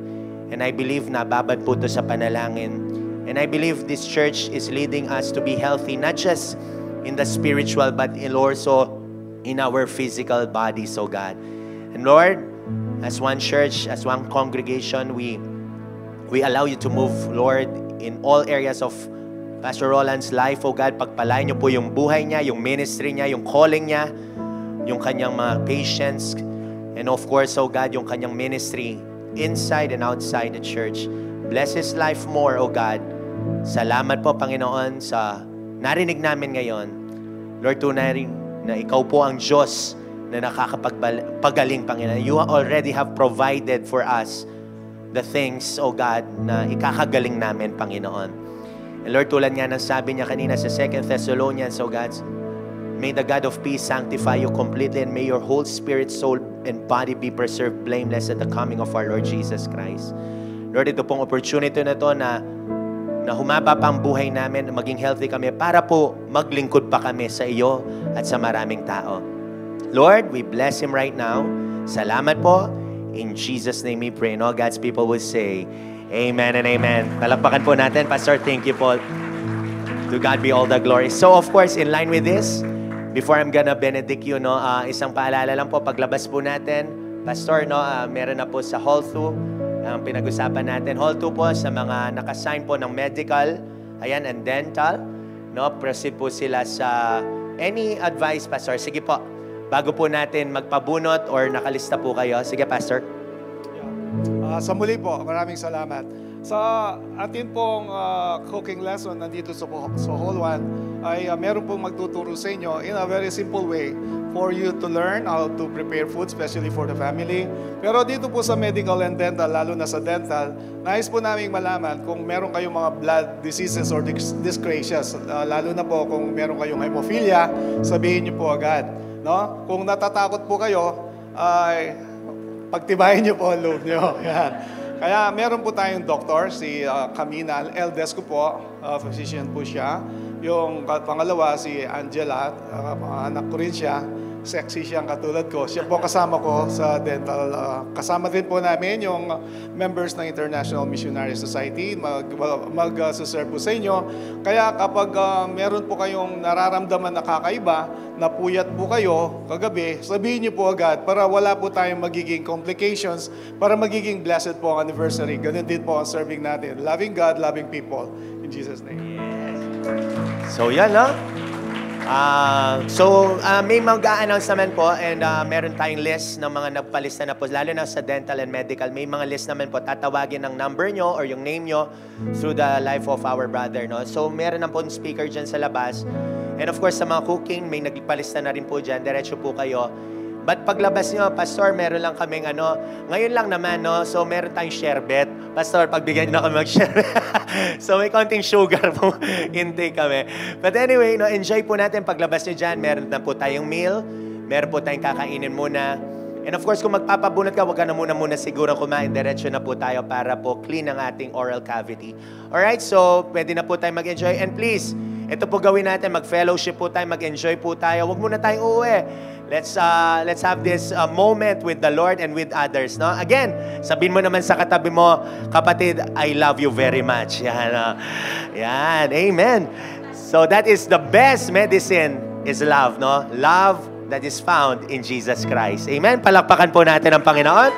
And I believe na babad po ito sa panalangin. And I believe this church is leading us to be healthy, not just in the spiritual, but also in our physical bodies, oh God. And Lord, as one church, as one congregation, we allow you to move, Lord, in all areas of Pastor Roland's life, oh God. Pagpalain niyo po yung buhay niya, yung ministry niya, yung calling niya, yung kanyang mga patients, and of course, oh God, yung kanyang ministry inside and outside the church. Bless his life more, oh God. Salamat po, Panginoon, sa narinig namin ngayon. Lord, tunay na ikaw po ang Diyos na nakakapagaling, Panginoon. You already have provided for us the things, oh God, na ikakagaling namin, Panginoon. And Lord, tulad nga ng sabi niya kanina sa 2 Thessalonians, oh God, may the God of peace sanctify you completely, and may your whole spirit, soul, and body be preserved blameless at the coming of our Lord Jesus Christ. Lord, ito pong opportunity na ito na humaba pa ang buhay namin, maging healthy kami para po maglingkod pa kami sa iyo at sa maraming tao. Lord, we bless him right now. Salamat po. In Jesus' name we pray. And all God's people will say, Amen and amen. Palakpakan po natin, Pastor. Thank you po. To God be all the glory. So, of course, in line with this, before I'm gonna benedict you, isang paalala lang po, paglabas po natin, Pastor, meron na po sa Hall 2, ang pinag-usapan natin. Hall 2 po sa mga nakasign po ng medical, ayan, and dental. Proceed po sila sa any advice, Pastor. Sige po, bago po natin magpabunot or nakalista po kayo. Sige, Pastor. Sa muli po, maraming salamat. Sa atin pong cooking lesson nandito sa Hall 1 ay meron pong magtuturo sa inyo in a very simple way for you to learn how to prepare food, especially for the family. Pero dito po sa medical and dental, lalo na sa dental, nais po namin malaman kung meron kayong mga blood diseases or dyscrasias. Lalo na po kung meron kayong hemophilia, sabihin niyo po agad. Kung natatakot po kayo, ay pagtibayin niyo po ang loob niyo. Yan. Kaya meron po tayong doktor, si Camina Eldesco po, physician po siya. Yung pangalawa, si Angela, anak ko rin siya. Sexy siyang katulad ko. Siya po kasama ko sa dental. Kasama din po namin yung members ng International Missionary Society. Mag-serve po sa inyo. Kaya kapag meron po kayong nararamdaman na kakaiba, napuyat po kayo kagabi, sabihin niyo po agad para wala po tayong magiging complications, para magiging blessed po ang anniversary. Ganun din po ang serving natin. Loving God, loving people. In Jesus' name. Yes. So yan, may mag-a-announce naman po, and meron tayong list ng mga nagpalista na po, lalo na sa dental and medical. May mga list naman po, tatawagin ng number nyo or yung name nyo through the life of our brother. So meron na po yung speaker dyan sa labas. And of course, sa mga cooking, may nagpalista na rin po dyan. Diretso po kayo. But paglabas nyo, Pastor, meron lang kaming ngayon lang naman, so meron tayong sherbet. Pastor, pagbigyan nyo na kami mag-sherbet. So may konting sugar po intake kami. But anyway, enjoy po natin paglabas nyo dyan. Meron na po tayong meal. Meron po tayong kakainin muna. And of course, kung magpapabunot ka, huwag ka na muna siguro kumain. Diretso na po tayo para po clean ang ating oral cavity. Alright, so pwede na po tayo mag-enjoy. And please, ito po gawin natin, mag-fellowship po tayo, mag-enjoy po tayo. Huwag muna tayong uuwi. Let's have this moment with the Lord and with others. Again, sabihin mo naman sa katabi mo, kapatid, I love you very much. Yan, yan, amen. So that is the best medicine is love, Love that is found in Jesus Christ. Amen. Palakpakan po natin ang Panginoon.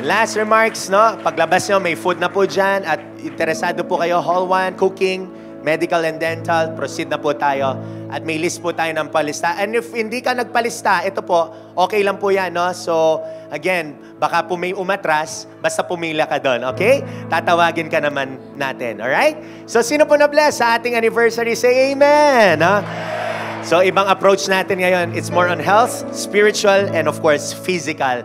Last remarks, paglabas nyo, may food na po dyan at interesado po kayo, Hall 1, cooking, medical and dental, proceed na po tayo. At may list po tayo ng palista. And if hindi ka nagpalista, ito po, okay lang po yan, no? So, again, baka po may umatras, basta pumila ka doon, okay? Tatawagin ka naman natin, alright? So, sino po na-bless sa ating anniversary? Say amen, no? So, ibang approach natin ngayon. It's more on health, spiritual, and of course, physical.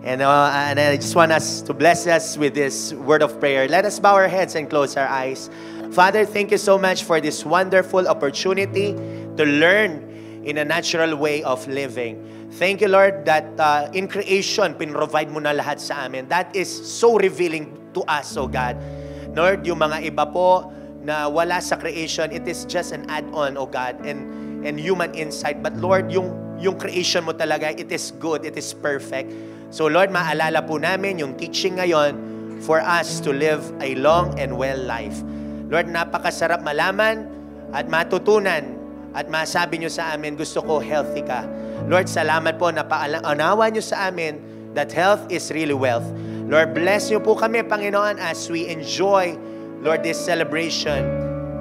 And I just want us to bless us with this word of prayer. Let us bow our heads and close our eyes. Father, thank you so much for this wonderful opportunity to learn in a natural way of living. Thank you, Lord, that in creation, pinrovide mo na lahat sa amin. That is so revealing to us, oh God. Lord, yung mga iba po na wala sa creation, it is just an add-on, oh God, and human insight. But Lord, yung creation mo talaga, it is good, it is perfect. So Lord, maalala po namin yung teaching ngayon for us to live a long and well life. Lord, napakasarap malaman at matutunan at masabi nyo sa amin, gusto ko healthy ka. Lord, salamat po na paanawa nyo sa amin that health is really wealth. Lord, bless nyo po kami, Panginoon, as we enjoy, Lord, this celebration.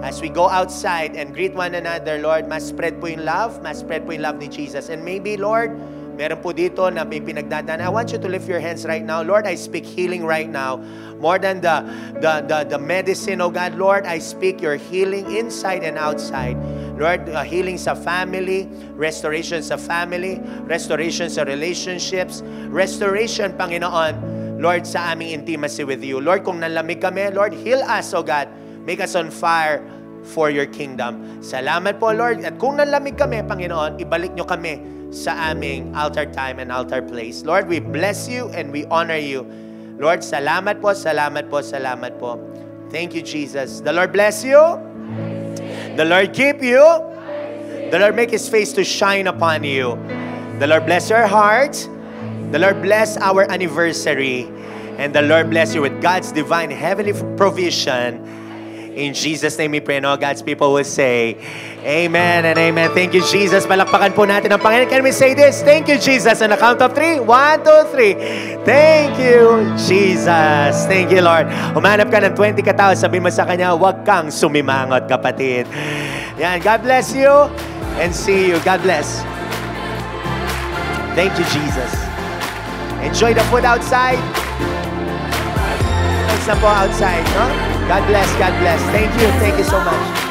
As we go outside and greet one another, Lord, mas spread po yung love, mas spread po yung love ni Jesus. And maybe, Lord, meron po dito na may pinagdadaan. I want you to lift your hands right now. Lord, I speak healing right now. More than the medicine, oh God, Lord, I speak your healing inside and outside. Lord, healing sa family, restoration sa family, restoration sa relationships, restoration, Panginoon, Lord, sa aming intimacy with you. Lord, kung nalamig kami, Lord, heal us, oh God. Make us on fire for your kingdom. Salamat po, Lord. At kung nalamig kami, Panginoon, ibalik nyo kami sa aming altar time and altar place. Lord, we bless you and we honor you. Lord, salamat po, salamat po, salamat po. Thank you, Jesus. The Lord bless you. The Lord keep you. The Lord make His face to shine upon you. The Lord bless your heart. The Lord bless our anniversary. And the Lord bless you with God's divine heavenly provision. In Jesus' name we pray, and all God's people will say, amen and amen. Thank you, Jesus. Palakpakan po natin ang Panginoon. Can we say this? Thank you, Jesus. On the count of 3. 1, 2, 3. Thank you, Jesus. Thank you, Lord. Humanap ka ng 20 katao. Sabihin mo sa Kanya, huwag kang sumimangot, kapatid. Yan. God bless you and see you. God bless. Thank you, Jesus. Enjoy the food outside. Thanks na po outside, no? God bless, God bless. Thank you so much.